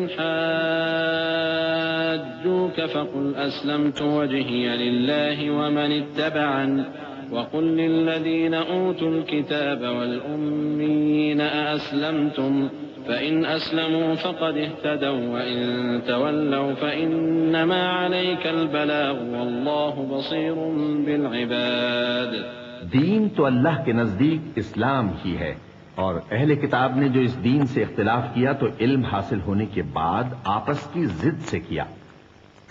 حاجوك فقل أسلمت وجهي لله ومن اتبعني وقل للذين أوتوا الكتاب والأميين أأسلمتم فإن أسلموا فقد اهتدوا وإن تولوا فإنما عليك البلاغ والله بصير بالعباد۔ دین تو اللہ کے نزدیک اسلام ہی ہے، اور اہل کتاب نے جو اس دین سے اختلاف کیا تو علم حاصل ہونے کے بعد آپس کی ضد سے کیا،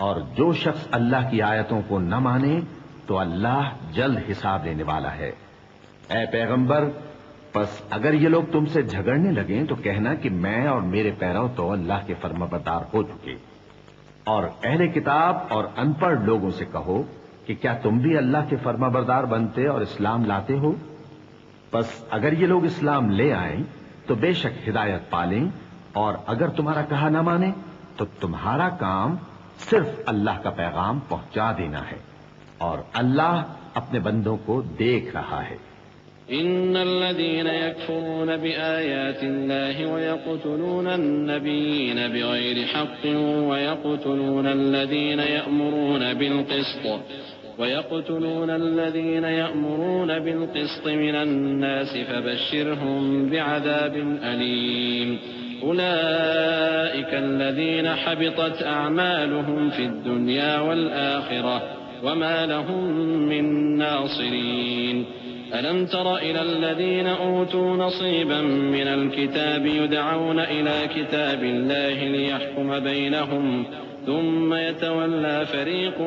اور جو شخص اللہ کی آیتوں کو نہ مانے تو اللہ جلد حساب لینے والا ہے۔ اے پیغمبر، پس اگر یہ لوگ تم سے جھگڑنے لگیں تو کہنا کہ میں اور میرے پیرو تو اللہ کے فرمانبردار ہو چکے، اور اہل کتاب اور ان پڑھ لوگوں سے کہو کہ کیا تم بھی اللہ کے فرمانبردار بنتے اور اسلام لاتے ہو؟ پس اگر یہ لوگ اسلام لے آئیں تو بے شک ہدایت پالیں، اور اگر تمہارا کہا نہ مانے تو تمہارا کام صرف اللہ کا پیغام پہنچا دینا ہے، اور اللہ اپنے بندوں کو دیکھ رہا ہے۔ إن الذين يكفرون بآيات الله ويقتلون النبيين بغير حق ويقتلون الذين يأمرون بالقسط من الناس فبشرهم بعذاب أليم أولئك الذين حبطت أعمالهم في الدنيا والآخرة وما لهم من ناصرين ألم تر إلى الذين أوتوا نصيبا من الكتاب يدعون إلى كتاب الله ليحكم بينهم ثم يتولى فريق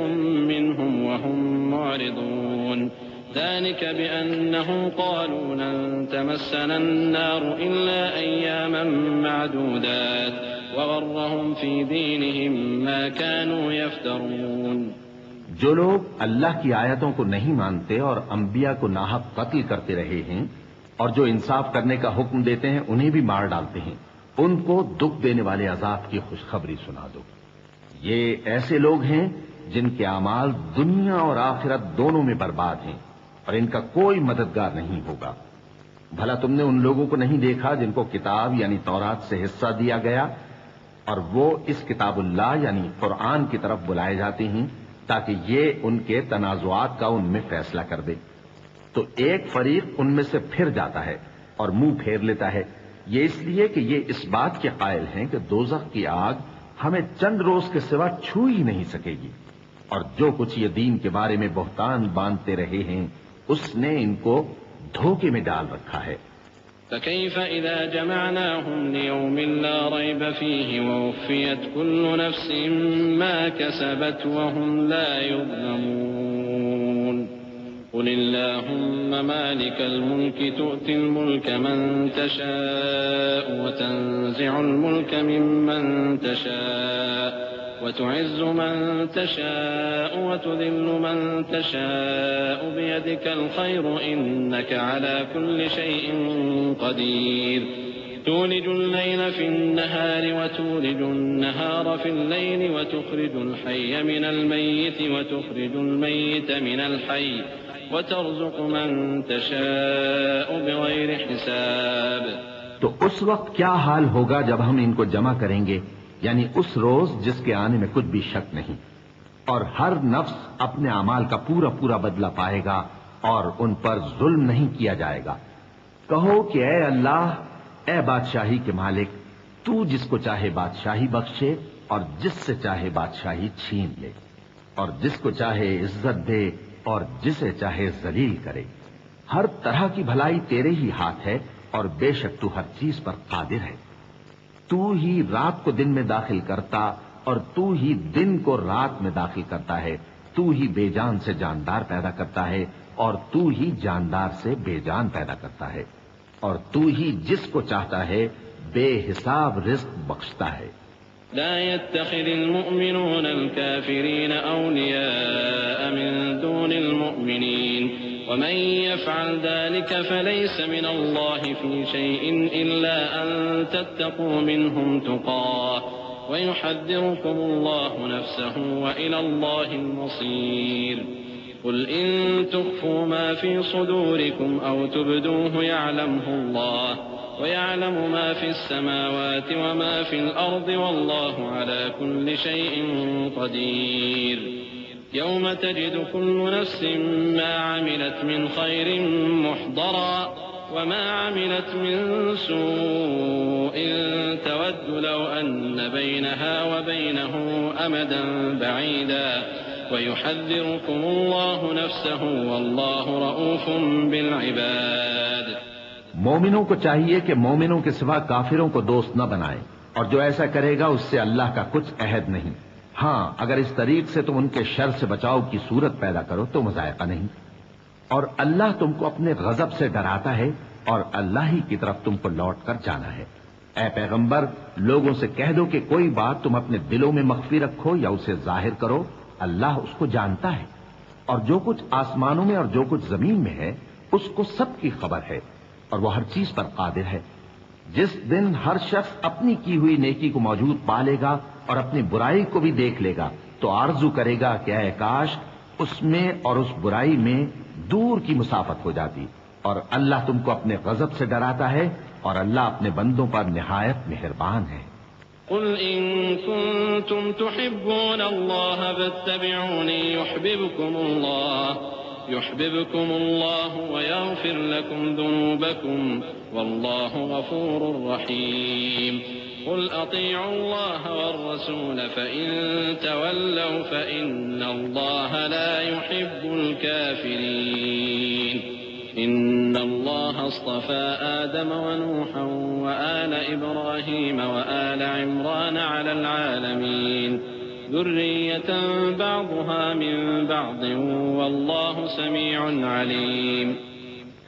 منهم وهم معرضون ذلك بأنهم قالوا لن تمسنا النار إلا أياما معدودات وغرهم في دينهم ما كانوا يفترون. جو لوگ اللہ کی آیتوں کو نہیں مانتے اور انبیاء کو ناحق قتل کرتے رہے ہیں اور جو انصاف کرنے کا حکم دیتے ہیں انہیں بھی مار ڈالتے ہیں، ان کو دکھ دینے والے عذاب کی خوشخبری سنا دو. یہ ایسے لوگ ہیں جن کے اعمال دنیا اور آخرت دونوں میں برباد ہیں اور ان کا کوئی مددگار نہیں ہوگا. بھلا تم نے ان لوگوں کو نہیں دیکھا جن کو کتاب یعنی تورات سے حصہ دیا گیا اور وہ اس کتاب اللہ یعنی قرآن کی طرف بلائے جاتے ہیں تاکہ یہ ان کے تنازعات کا ان میں فیصلہ کر دے، تو ایک فریق ان میں سے پھر جاتا ہے اور منہ پھیر لیتا ہے. یہ اس لیے کہ یہ اس بات کے قائل ہیں کہ دوزخ کی آگ ہمیں چند روز کے سوا چھو ہی نہیں سکے گی، اور جو کچھ یہ دین کے بارے میں بہتان باندھتے رہے ہیں اس نے ان کو دھوکے میں ڈال رکھا ہے. فكيف إذا جمعناهم ليوم لا ريب فيه ووفيت كل نفس ما كسبت وهم لا يظلمون قل اللهم مالك الملك تؤتي الملك من تشاء وتنزع الملك ممن تشاء وتعز من تشاء وتذل من تشاء بيدك الخير إنك على كل شيء قدير تولج الليل في النهار وتولج النهار في الليل وتخرج الحي من الميت وتخرج الميت من الحي وترزق من تشاء بغير حساب. تو اس وقت کیا حال ہوگا جب ہم ان کو جمع کریں گے، یعنی اس روز جس کے آنے میں کچھ بھی شک نہیں، اور ہر نفس اپنے اعمال کا پورا پورا بدلہ پائے گا اور ان پر ظلم نہیں کیا جائے گا. کہو کہ اے اللہ، اے بادشاہی کے مالک، تو جس کو چاہے بادشاہی بخشے اور جس سے چاہے بادشاہی چھین لے، اور جس کو چاہے عزت دے اور جسے چاہے ذلیل کرے. ہر طرح کی بھلائی تیرے ہی ہاتھ ہے اور بے شک تو ہر چیز پر قادر ہے. تو ہی رات کو دن میں داخل کرتا اور تو ہی دن کو رات میں داخل کرتا ہے. تو ہی بے جان سے جاندار پیدا کرتا ہے اور تو ہی جاندار سے بے جان پیدا کرتا ہے، اور تو ہی جس کو چاہتا ہے بے حساب رزق بخشتا ہے. لا يتخذ المؤمنون الكافرين أولياء من دون المؤمنين ومن يفعل ذلك فليس من الله في شيء إلا أن تتقوا منهم تقاه ويحذركم الله نفسه وإلى الله المصير. قل إن تخفوا ما في صدوركم أو تبدوه يعلمه الله ويعلم ما في السماوات وما في الأرض والله على كل شيء قدير. يوم تجد كل نفس ما عملت من خير محضرا وما عملت من سوء تود لو أن بينها وبينه أمدا بعيدا ويحذركم الله نفسه والله رؤوف بالعباد. مومنوں کو چاہیے کہ مومنوں کے سوا کافروں کو دوست نہ بنائیں، اور جو ایسا کرے گا اس سے اللہ کا کچھ عہد نہیں. ہاں اگر اس طریق سے تم ان کے شر سے بچاؤ کی صورت پیدا کرو تو مذائقہ نہیں. اور اللہ تم کو اپنے غضب سے ڈراتا ہے اور اللہ ہی کی طرف تم کو لوٹ کر جانا ہے. اے پیغمبر، لوگوں سے کہہ دو کہ کوئی بات تم اپنے دلوں میں مخفی رکھو یا اسے ظاہر کرو، اللہ اس کو جانتا ہے، اور جو کچھ آسمانوں میں اور جو کچھ زمین میں ہے اس کو سب کی خبر ہے اور وہ ہر چیز پر قادر ہے. جس دن ہر شخص اپنی کی ہوئی نیکی کو موجود پا لے گا اور اپنی برائی کو بھی دیکھ لے گا تو آرزو کرے گا کہ اے کاش اس میں اور اس برائی میں دور کی مسافت ہو جاتی اور اللہ تم کو اپنے غضب سے ڈراتا ہے اور اللہ اپنے بندوں پر نہایت مہربان ہے۔ قل إن كنتم تحبون الله فاتبعوني يحببكم الله ويغفر لكم ذنوبكم والله غفور رحيم قل أطيعوا الله والرسول فإن تولوا فإن الله لا يحب الكافرين إن الله اصطفى آدم ونوحا وآل إبراهيم وآل عمران على العالمين ذرية بعضها من بعض والله سميع عليم۔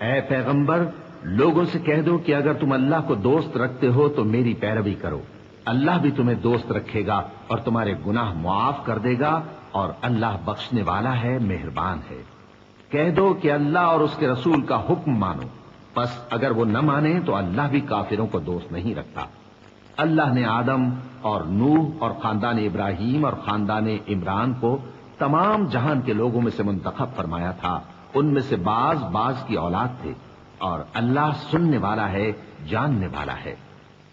اے پیغمبر، لوگوں سے کہہ دو کہ اگر تم اللہ کو دوست رکھتے ہو تو میری پیروی کرو، اللہ بھی تمہیں دوست رکھے گا اور تمہارے گناہ معاف کر دے گا اور اللہ بخشنے والا ہے، مہربان ہے۔ کہہ دو کہ اللہ اور اس کے رسول کا حکم مانو، پس اگر وہ نہ مانے تو اللہ بھی کافروں کو دوست نہیں رکھتا۔ اللہ نے آدم اور نوح اور خاندان ابراہیم اور خاندان عمران کو تمام جہان کے لوگوں میں سے منتخب فرمایا تھا، ان میں سے بعض کی اولاد تھے، اور اللہ سننے والا ہے، جاننے والا ہے۔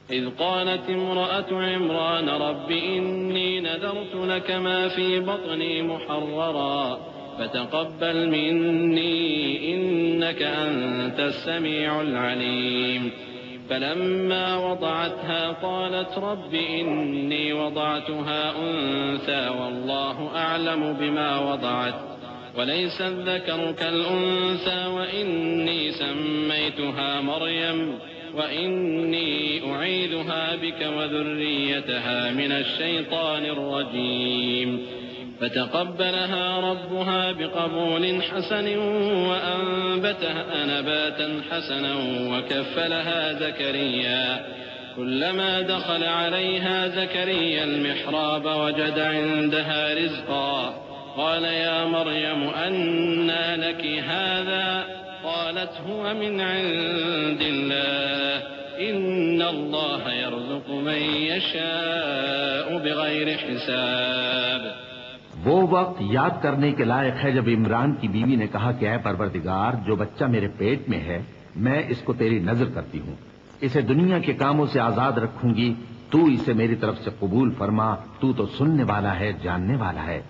إذ قالت امرأة عمران رب إني نذرت لك ما في بطني محررا فتقبل مني إنك أنت السميع العليم فلما وضعتها قالت رب إني وضعتها أنثى والله أعلم بما وضعت وليس الذكر كالأنثى وإني سميتها مريم وإني أعيذها بك وذريتها من الشيطان الرجيم فتقبلها ربها بقبول حسن وأنبتها نباتا حسنا وكفلها زكريا كلما دخل عليها زكريا المحراب وجد عندها رزقا قال يا مريم أنى لك هذا قالت هو من عند الله إن الله يرزق من يشاء بغير حساب۔ وہ وقت یاد کرنے کے لائق ہے جب عمران کی بیوی نے کہا کہ اے پروردگار، جو بچہ میرے پیٹ میں ہے میں اس کو تیری نظر کرتی ہوں، اسے دنیا کے کاموں سے آزاد رکھوں گی، تو اسے میری طرف سے قبول فرما، تو سننے والا ہے، جاننے والا ہے۔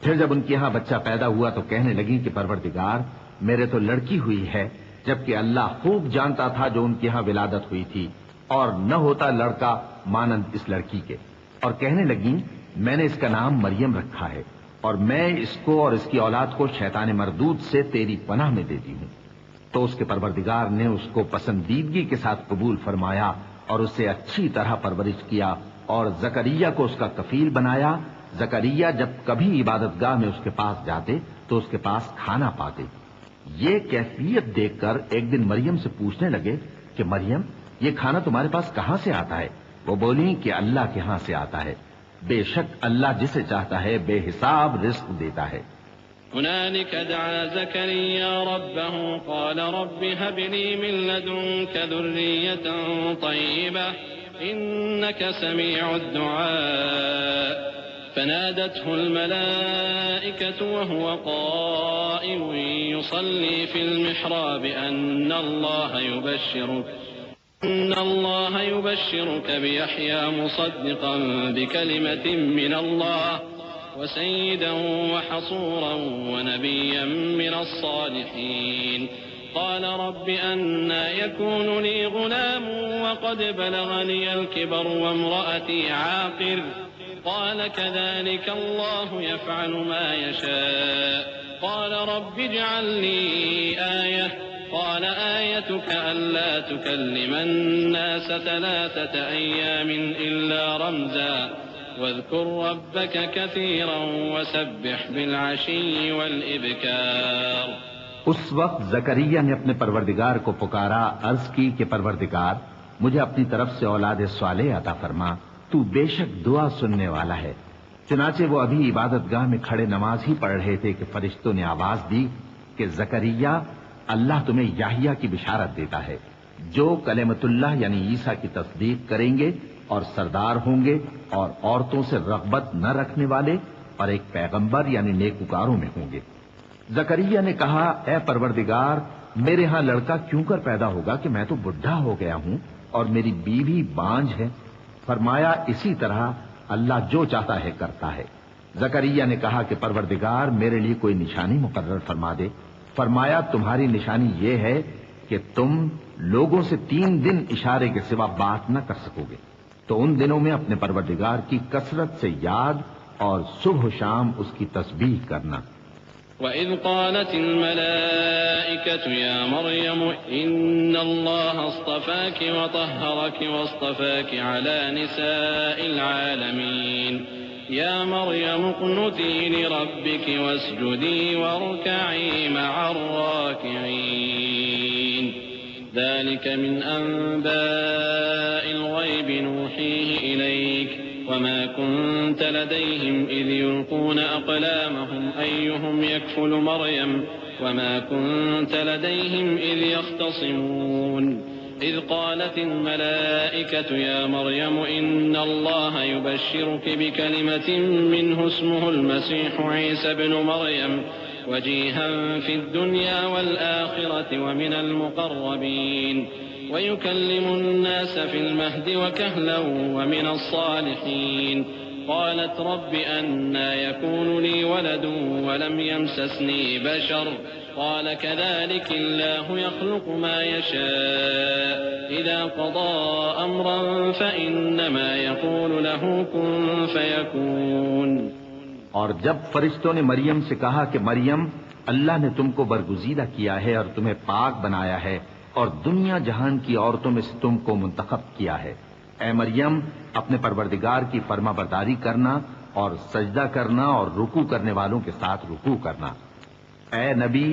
پھر جب ان کے یہاں بچہ پیدا ہوا تو کہنے لگی کہ پروردگار میرے تو لڑکی ہوئی ہے، جبکہ اللہ خوب جانتا تھا جو ان کے یہاں ولادت ہوئی تھی، اور نہ ہوتا لڑکا مانند اس لڑکی کے۔ اور کہنے لگی میں نے اس کا نام مریم رکھا ہے، اور میں اس کو اور اس کی اولاد کو شیطان مردود سے تیری پناہ میں دیتی ہوں۔ تو اس کے پروردگار نے اس کو پسندیدگی کے ساتھ قبول فرمایا اور اسے اچھی طرح پرورش کیا اور زکریا کو اس کا کفیل بنایا۔ زکریا جب کبھی عبادت گاہ میں اس کے پاس جاتے تو اس کے پاس کھانا پاتے۔ یہ کیفیت دیکھ کر ایک دن مریم سے پوچھنے لگے کہ مریم، یہ کھانا تمہارے پاس کہاں سے آتا ہے؟ وہ بولی کہ اللہ کے ہاں سے آتا ہے، بے شک اللہ جسے چاہتا ہے بے حساب رزق دیتا ہے۔ هنالك دعا زكريا ربه قال رب هب لي من لدنك ذرية طيبة إنك سميع الدعاء فنادته الملائكة وهو قائم يصلي في المحراب أن الله يبشرك بيحيى مصدقا بكلمة من الله وسيدا وحصورا ونبيا من الصالحين قال رب أنى يكون لي غلام وقد بلغني الكبر وامرأتي عاقر قال كذلك الله يفعل ما يشاء قال رب اجعل لي آية قال آيتك ألا تكلم الناس 3 أيام إلا رمزا واذكر ربك كثيرا وسبح بالعشي والإبكار۔ اس وقت زکریا نے اپنے پروردگار کو پکارا، عرض کی کہ پروردگار مجھے اپنی طرف سے اولاد صالح عطا فرما، تو بے شک دعا سننے والا ہے۔ چنانچہ وہ ابھی عبادت گاہ میں کھڑے نماز ہی پڑھ رہے تھے کہ فرشتوں نے آواز دی کہ زکریا، اللہ تمہیں یحییٰ کی بشارت دیتا ہے، جو کلمۃ اللہ یعنی عیسیٰ کی تصدیق کریں گے اور سردار ہوں گے اور عورتوں سے رغبت نہ رکھنے والے اور ایک پیغمبر یعنی نیکوکاروں میں ہوں گے۔ زکریا نے کہا اے پروردگار میرے ہاں لڑکا کیوں کر پیدا ہوگا کہ میں تو بڈھا ہو گیا ہوں اور میری بیوی بانجھ ہے؟ فرمایا اسی طرح اللہ جو چاہتا ہے کرتا ہے۔ زکریا نے کہا کہ پروردگار میرے لیے کوئی نشانی مقرر فرما دے۔ فرمایا تمہاری نشانی یہ ہے کہ تم لوگوں سے 3 دن اشارے کے سوا بات نہ کر سکو گے، تو ان دنوں میں اپنے پروردگار کی کثرت سے یاد اور صبح و شام اس کی تسبیح کرنا۔ وَإِذْ قَالَتِ الْمَلَائِكَةُ يَا مَرْيَمُ إِنَّ اللَّهَ اصْطَفَاكِ وَطَهَّرَكِ وَاصْطَفَاكِ عَلَى نِسَاءِ الْعَالَمِينَ يَا مَرْيَمُ اقْنُتِي لِرَبِّكِ وَاسْجُدِي وَارْكَعِي مَعَ الرَّاكِعِينَ ذَلِكَ مِنْ أَنْبَاءِ الْغَيْبِ نُوحِيهِ إِلَيْكَ وما كنت لديهم إذ يلقون أقلامهم أيهم يكفل مريم وما كنت لديهم إذ يختصمون إذ قالت الملائكة يا مريم إن الله يبشرك بكلمة منه اسمه المسيح عيسى بن مريم وجيها في الدنيا والآخرة ومن المقربين ويكلم الناس في المهد وكهلا ومن الصالحين قالت رب أنى يكون لي ولد ولم يمسسني بشر قال كذلك الله يخلق ما يشاء إذا قضى أمرا فإنما يقول له كن فيكون۔ اور جب فرشتوں نے مریم سے کہا کہ مریم اللہ نے تم کو برگزیدہ کیا ہے اور تمہیں پاک بنایا ہے اور دنیا جہان کی عورتوں میں سے تم کو منتخب کیا ہے، اے مریم اپنے پروردگار کی فرما برداری کرنا اور سجدہ کرنا اور رکوع کرنے والوں کے ساتھ رکوع کرنا۔ اے نبی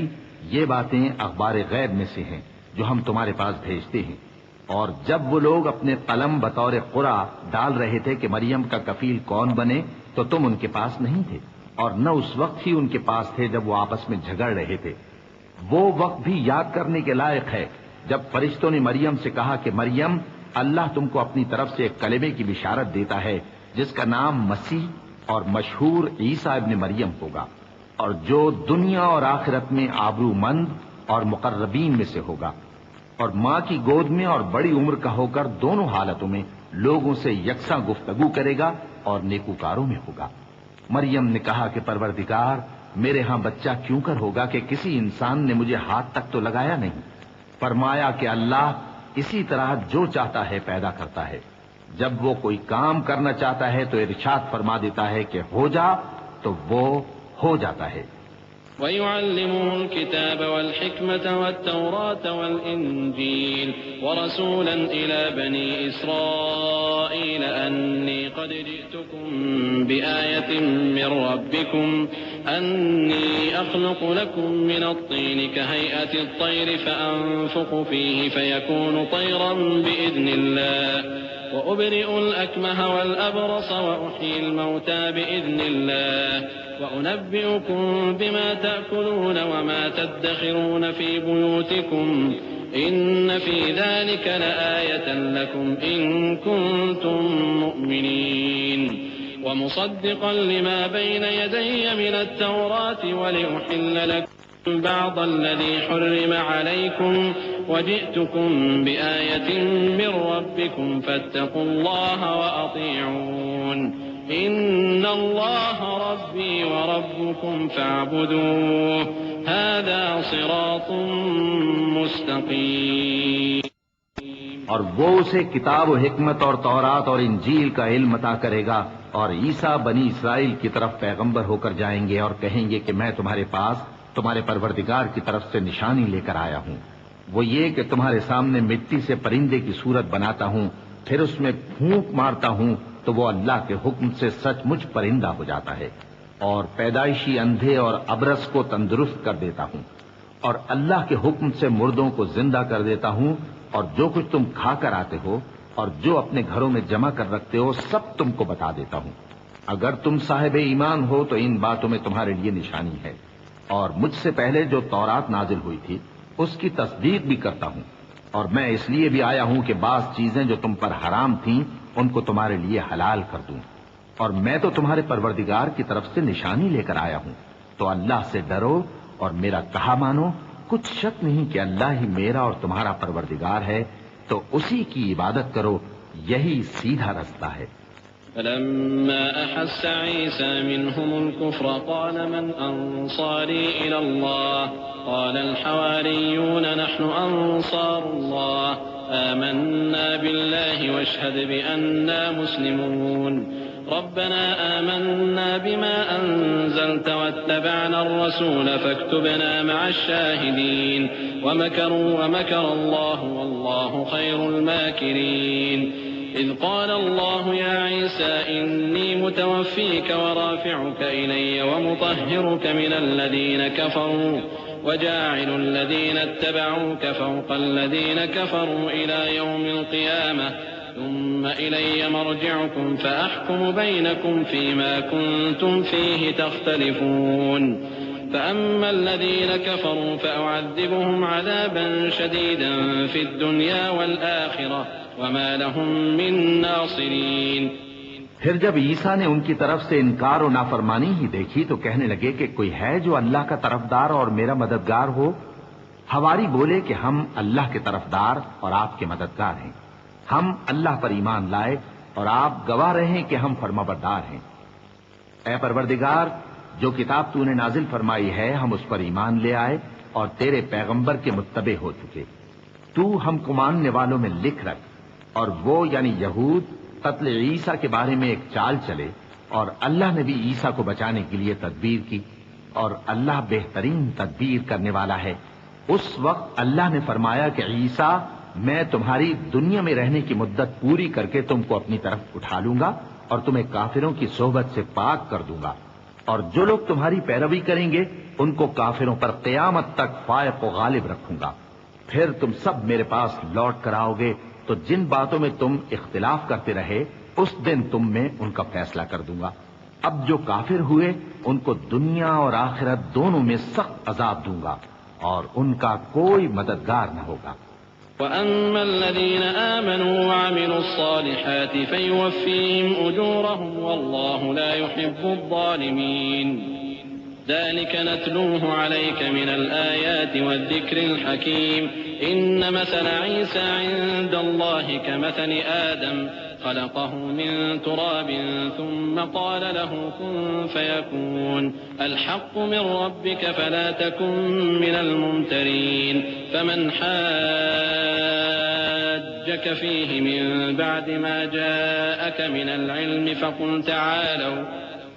یہ باتیں اخبار غیب میں سے ہیں جو ہم تمہارے پاس بھیجتے ہیں۔ اور جب وہ لوگ اپنے قلم بطور قرعہ ڈال رہے تھے کہ مریم کا کفیل کون بنے تو تم ان کے پاس نہیں تھے، اور نہ اس وقت ہی ان کے پاس تھے جب وہ آپس میں جھگڑ رہے تھے۔ وہ وقت بھی یاد کرنے کے لائق ہے جب فرشتوں نے مریم سے کہا کہ مریم اللہ تم کو اپنی طرف سے ایک کلمے کی بشارت دیتا ہے جس کا نام مسیح اور مشہور عیسیٰ ابن مریم ہوگا، اور جو دنیا اور آخرت میں آبرو مند اور مقربین میں سے ہوگا، اور ماں کی گود میں اور بڑی عمر کا ہو کر دونوں حالتوں میں لوگوں سے یکساں گفتگو کرے گا اور نیکوکاروں میں ہوگا۔ مریم نے کہا کہ پروردگار میرے ہاں بچہ کیوں کر ہوگا کہ کسی انسان نے مجھے ہاتھ تک تو لگایا نہیں؟ فرمایا کہ اللہ اسی طرح جو چاہتا ہے پیدا کرتا ہے، جب وہ کوئی کام کرنا چاہتا ہے تو ارشاد فرما دیتا ہے کہ ہو جا تو وہ ہو جاتا ہے۔ وَيُعَلِّمُهُ الْكِتَابَ وَالْحِكْمَةَ وَالتَّوْرَاةَ وَالْإِنْجِيلَ وَرَسُولًا إِلَى بَنِي إِسْرَائِيلَ أَنِّي قَدْ جِئْتُكُمْ بِآيَةٍ مِّن رَّبِّكُمْ أَنِّي أَخْلُقُ لَكُم مِّنَ الطِّينِ كَهَيْئَةِ الطَّيْرِ فَأَنفُخُ فِيهِ فَيَكُونُ طَيْرًا بِإِذْنِ اللَّهِ وَأُبْرِئُ الْأَكْمَهَ وَالْأَبْرَصَ وَأُحْيِي الْمَوْتَىٰ بِإِذْنِ اللَّهِ وَأُنَبِّئُكُم بِمَا تَأْكُلُونَ وَمَا تَدَّخِرُونَ فِي بُيُوتِكُمْ إِنَّ فِي ذَلِكَ لَآيَةً لَّكُمْ إِن كُنتُم مُّؤْمِنِينَ وَمُصَدِّقًا لِّمَا بَيْنَ يَدَيَّ مِنَ التَّوْرَاةِ وَلِأُحِلَّ لَكُمْ بعض الذي حرم عليكم وجئتكم بآية من ربكم فاتقوا الله وأطيعون إن الله ربي وربكم فاعبدوه هذا صراط مستقيم۔ اور وہ اسے کتاب و حکمت اور تورات اور انجیل کا علم عطا کرے گا، اور عیسیٰ بنی اسرائیل کی طرف پیغمبر ہو کر جائیں گے اور کہیں گے کہ میں تمہارے پاس تمہارے پروردگار کی طرف سے نشانی لے کر آیا ہوں، وہ یہ کہ تمہارے سامنے مٹی سے پرندے کی صورت بناتا ہوں، پھر اس میں پھونک مارتا ہوں تو وہ اللہ کے حکم سے سچ مچ پرندہ ہو جاتا ہے، اور پیدائشی اندھے اور ابرص کو تندرست کر دیتا ہوں، اور اللہ کے حکم سے مردوں کو زندہ کر دیتا ہوں، اور جو کچھ تم کھا کر آتے ہو اور جو اپنے گھروں میں جمع کر رکھتے ہو سب تم کو بتا دیتا ہوں۔ اگر تم صاحب ایمان ہو تو ان باتوں میں تمہارے لیے نشانی ہے، اور مجھ سے پہلے جو تورات نازل ہوئی تھی اس کی تصدیق بھی کرتا ہوں، اور میں اس لیے بھی آیا ہوں کہ بعض چیزیں جو تم پر حرام تھیں ان کو تمہارے لیے حلال کر دوں، اور میں تو تمہارے پروردگار کی طرف سے نشانی لے کر آیا ہوں، تو اللہ سے ڈرو اور میرا کہا مانو کچھ شک نہیں کہ اللہ ہی میرا اور تمہارا پروردگار ہے، تو اسی کی عبادت کرو، یہی سیدھا رستہ ہے۔ فلما أحس عيسى منهم الكفر قال من أنصاري إلى الله قال الحواريون نحن أنصار الله آمنا بالله واشهد بأننا مسلمون ربنا آمنا بما أنزلت واتبعنا الرسول فاكتبنا مع الشاهدين ومكروا ومكر الله والله خير الماكرين إذ قال الله يا عيسى إني متوفيك ورافعك إلي ومطهرك من الذين كفروا وجاعل الذين اتبعوك فوق الذين كفروا إلى يوم القيامة ثم إلي مرجعكم فأحكم بينكم فيما كنتم فيه تختلفون فأما الذين كفروا فأعذبهم عذابا شديدا في الدنيا والآخرة وما لهم من ناصرين۔ پھر جب عیسیٰ نے ان کی طرف سے انکار و نافرمانی ہی دیکھی تو کہنے لگے کہ کوئی ہے جو اللہ کا طرفدار اور میرا مددگار ہو؟ حواری بولے کہ ہم اللہ کے طرفدار اور آپ کے مددگار ہیں، ہم اللہ پر ایمان لائے اور آپ گواہ رہے کہ ہم فرمانبردار ہیں۔ اے پروردگار، جو کتاب تو نے نازل فرمائی ہے ہم اس پر ایمان لے آئے اور تیرے پیغمبر کے متبع ہو چکے، تو ہم کو ماننے والوں میں لکھ رکھ۔ اور وہ یعنی یہود قتل عیسیٰ کے بارے میں ایک چال چلے اور اللہ نے بھی عیسیٰ کو بچانے کے لیے تدبیر کی، اور اللہ بہترین تدبیر کرنے والا ہے۔ اس وقت اللہ نے فرمایا کہ عیسیٰ، میں تمہاری دنیا میں رہنے کی مدت پوری کر کے تم کو اپنی طرف اٹھا لوں گا اور تمہیں کافروں کی صحبت سے پاک کر دوں گا، اور جو لوگ تمہاری پیروی کریں گے ان کو کافروں پر قیامت تک فائق و غالب رکھوں گا۔ پھر تم سب میرے پاس لوٹ کر آؤ گے تو جن باتوں میں تم اختلاف کرتے رہے اس دن تم میں ان کا فیصلہ کر دوں گا۔ اب جو کافر ہوئے ان کو دنیا اور آخرت دونوں میں سخت عذاب دوں گا اور ان کا کوئی مددگار نہ ہوگا۔ وَأَمَّا الَّذِينَ آمَنُوا وَعَمِلُوا الصَّالِحَاتِ فَيُوَفِّيهِمْ أُجُورَهُمْ وَاللَّهُ لَا يُحِبُّ الظَّالِمِينَ ذلك نتلوه عليك من الآيات والذكر الحكيم إن مثل عيسى عند الله كمثل آدم خلقه من تراب ثم قال له كن فيكون الحق من ربك فلا تكن من الممترين فمن حاجك فيه من بعد ما جاءك من العلم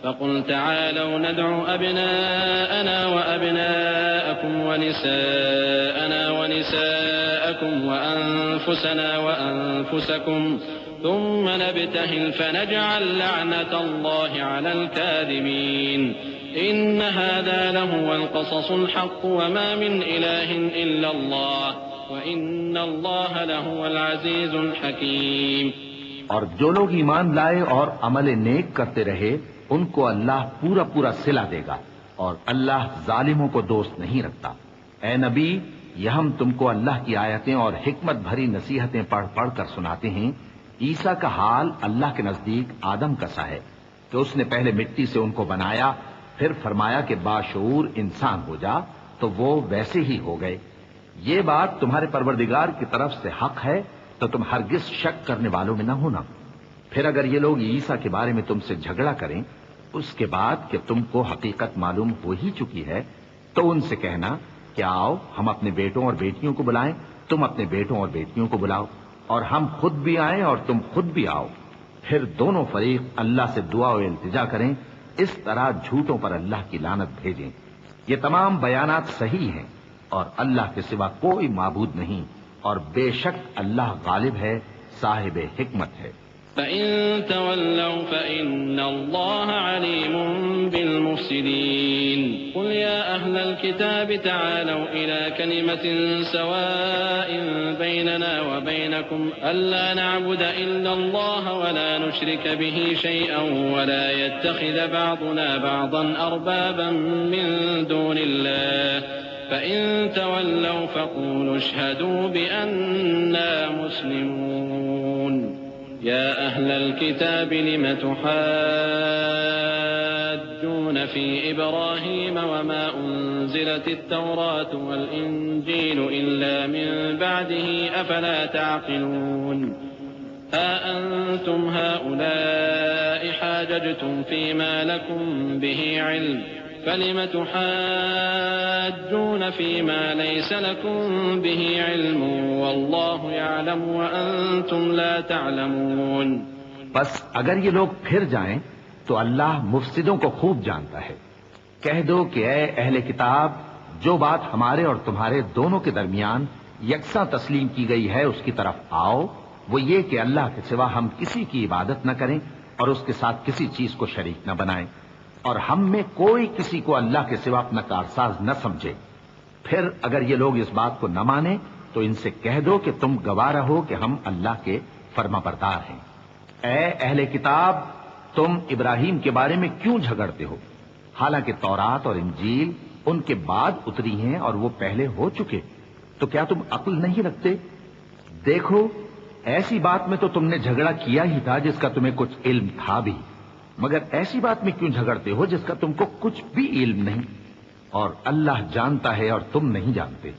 فقل تعالوا ندعو أبناءنا وأبناءكم ونساءنا ونساءكم وأنفسنا وأنفسكم ثم نبتهل فنجعل لعنة الله على الكاذبين إن هذا لهو القصص الحق وما من إله إلا الله وإن الله لهو العزيز الحكيم۔ اور جو لوگ ایمان لائے اور عمل نیک کرتے رہے ان کو اللہ پورا پورا صلہ دے گا، اور اللہ ظالموں کو دوست نہیں رکھتا۔ اے نبی، یہ ہم تم کو اللہ کی آیتیں اور حکمت بھری نصیحتیں پڑھ پڑھ کر سناتے ہیں۔ عیسیٰ کا حال اللہ کے نزدیک آدم کا سا ہے کہ اس نے پہلے مٹی سے ان کو بنایا، پھر فرمایا کہ باشعور انسان ہو جا، تو وہ ویسے ہی ہو گئے۔ یہ بات تمہارے پروردگار کی طرف سے حق ہے، تو تم ہرگز شک کرنے والوں میں نہ ہونا۔ پھر اگر یہ لوگ عیسیٰ کے بارے میں تم سے جھگڑا کریں اس کے بعد کہ تم کو حقیقت معلوم ہو ہی چکی ہے، تو ان سے کہنا کہ آؤ ہم اپنے بیٹوں اور بیٹیوں کو بلائیں، تم اپنے بیٹوں اور بیٹیوں کو بلاؤ، اور ہم خود بھی آئیں اور تم خود بھی آؤ، پھر دونوں فریق اللہ سے دعا و التجا کریں، اس طرح جھوٹوں پر اللہ کی لعنت بھیجیں۔ یہ تمام بیانات صحیح ہیں اور اللہ کے سوا کوئی معبود نہیں، اور بے شک اللہ غالب ہے، صاحب حکمت ہے۔ فَإِن تَوَلَّوْا فَإِنَّ اللَّهَ عَلِيمٌ بِالْمُفْسِدِينَ قُلْ يَا أَهْلَ الْكِتَابِ تَعَالَوْا إِلَى كَلِمَةٍ سَوَاءٍ بَيْنَنَا وَبَيْنَكُمْ أَلَّا نَعْبُدَ إِلَّا اللَّهَ وَلَا نُشْرِكَ بِهِ شَيْئًا وَلَا يَتَّخِذَ بَعْضُنَا بَعْضًا أَرْبَابًا مِّن دُونِ اللَّهِ فَإِن تَوَلَّوْا فَقُولُوا اشْهَدُوا بِأَنَّا مُسْلِمُونَ يا أهل الكتاب لم تحاجون يختلفون في إبراهيم وما أنزلت التوراة والإنجيل إلا من بعده أفلا تعقلون ها أنتم هؤلاء حاججتم فيما لكم به علم فلم تحاجون فيما ليس لكم به علم والله يعلم وأنتم لا تعلمون. بس اگر یہ لوگ پھر جائیں تو اللہ مفسدوں کو خوب جانتا ہے. کہہ دو کہ اے اہل کتاب، جو بات ہمارے اور تمہارے دونوں کے درمیان یکساں تسلیم کی گئی ہے اس کی طرف آؤ، وہ یہ کہ اللہ کے سوا ہم کسی کی عبادت نہ کریں اور اس کے ساتھ کسی چیز کو شریک نہ بنائیں، اور ہم میں کوئی کسی کو اللہ کے سوا اپنا کارساز نہ سمجھے. پھر اگر یہ لوگ اس بات کو نہ مانیں تو ان سے کہہ دو کہ تم گواہ رہو کہ ہم اللہ کے فرما بردار ہیں. اے اہل کتاب، تم ابراہیم کے بارے میں کیوں جھگڑتے ہو؟ حالانکہ تورات اور انجیل ان کے بعد اتری ہیں اور وہ پہلے ہو چکے. تو کیا تم عقل نہیں رکھتے؟ دیکھو، ایسی بات میں تو تم نے جھگڑا کیا ہی تھا جس کا تمہیں کچھ علم تھا بھی، مگر ایسی بات میں کیوں جھگڑتے ہو جس کا تم کو کچھ بھی علم نہیں؟ اور اللہ جانتا ہے اور تم نہیں جانتے.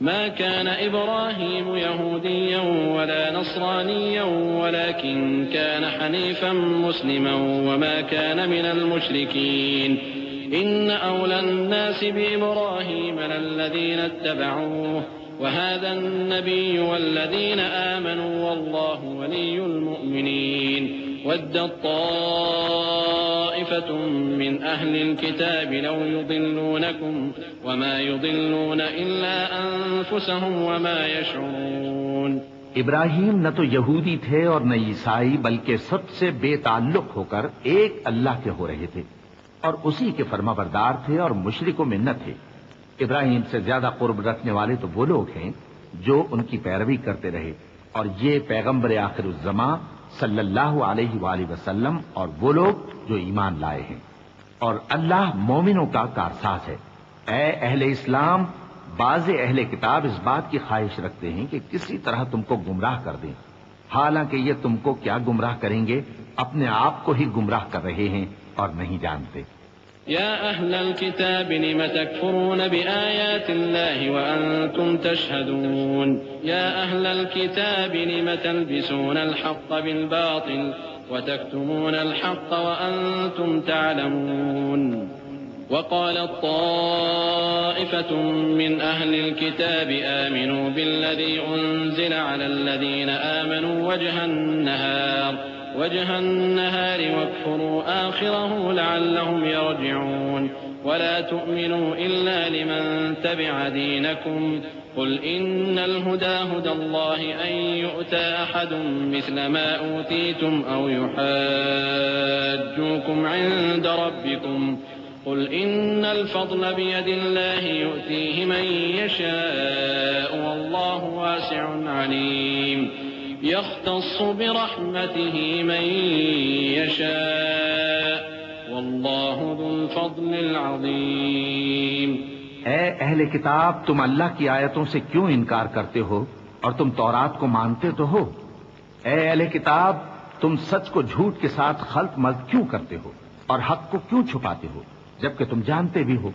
ما كان إبراهيم يهوديا ولا نصرانيا ولكن كان حنيفا مسلما وما كان من المشركين إن أولى الناس بإبراهيم للذين اتبعوه وهذا النبي والذين آمنوا والله ولي المؤمنين ودت طائفة من أهل الكتاب لو يضلونكم وما يضلون إلا أنفسهم وما يشعرون. ابراہیم نہ تو یہودی تھے اور نہ عیسائی، بلکہ سب سے بے تعلق ہو کر ایک اللہ کے ہو رہے تھے اور اسی کے فرما بردار تھے اور مشرکوں میں نہ تھے. ابراہیم سے زیادہ قرب رکھنے والے تو وہ لوگ ہیں جو ان کی پیروی کرتے رہے، اور یہ پیغمبر آخر الزمان صلی اللہ علیہ وآلہ وسلم اور وہ لوگ جو ایمان لائے ہیں. اور اللہ مومنوں کا کارساز ہے. اے اہل اسلام، بعض اہل کتاب اس بات کی خواہش رکھتے ہیں کہ کسی طرح تم کو گمراہ کر دیں، حالانکہ یہ تم کو کیا گمراہ کریں گے، اپنے آپ کو ہی گمراہ کر رہے ہیں اور نہیں جانتے. يا أهل الكتاب لم تكفرون بآيات الله وأنتم تشهدون يا أهل الكتاب لم تلبسون الحق بالباطل وتكتمون الحق وأنتم تعلمون. وقالت طائفة من أهل الكتاب آمنوا بالذي أنزل على الذين آمنوا وجه النهار واكفروا آخره لعلهم يرجعون ولا تؤمنوا إلا لمن تبع دينكم قل إن الهدى هدى الله أن يؤتى أحد مثل ما أوتيتم أو يحاجوكم عند ربكم قل إن الفضل بيد الله يؤتيه من يشاء والله واسع عليم يختص برحمته من يشاء والله ذو الفضل العظيم. اے اہل کتاب، تم اللہ کی آیتوں سے کیوں انکار کرتے ہو اور تم تورات کو مانتے تو ہو؟ اے اہل کتاب، تم سچ کو جھوٹ کے ساتھ خلط ملط کیوں کرتے ہو اور حق کو کیوں چھپاتے ہو جبکہ تم جانتے بھی ہو؟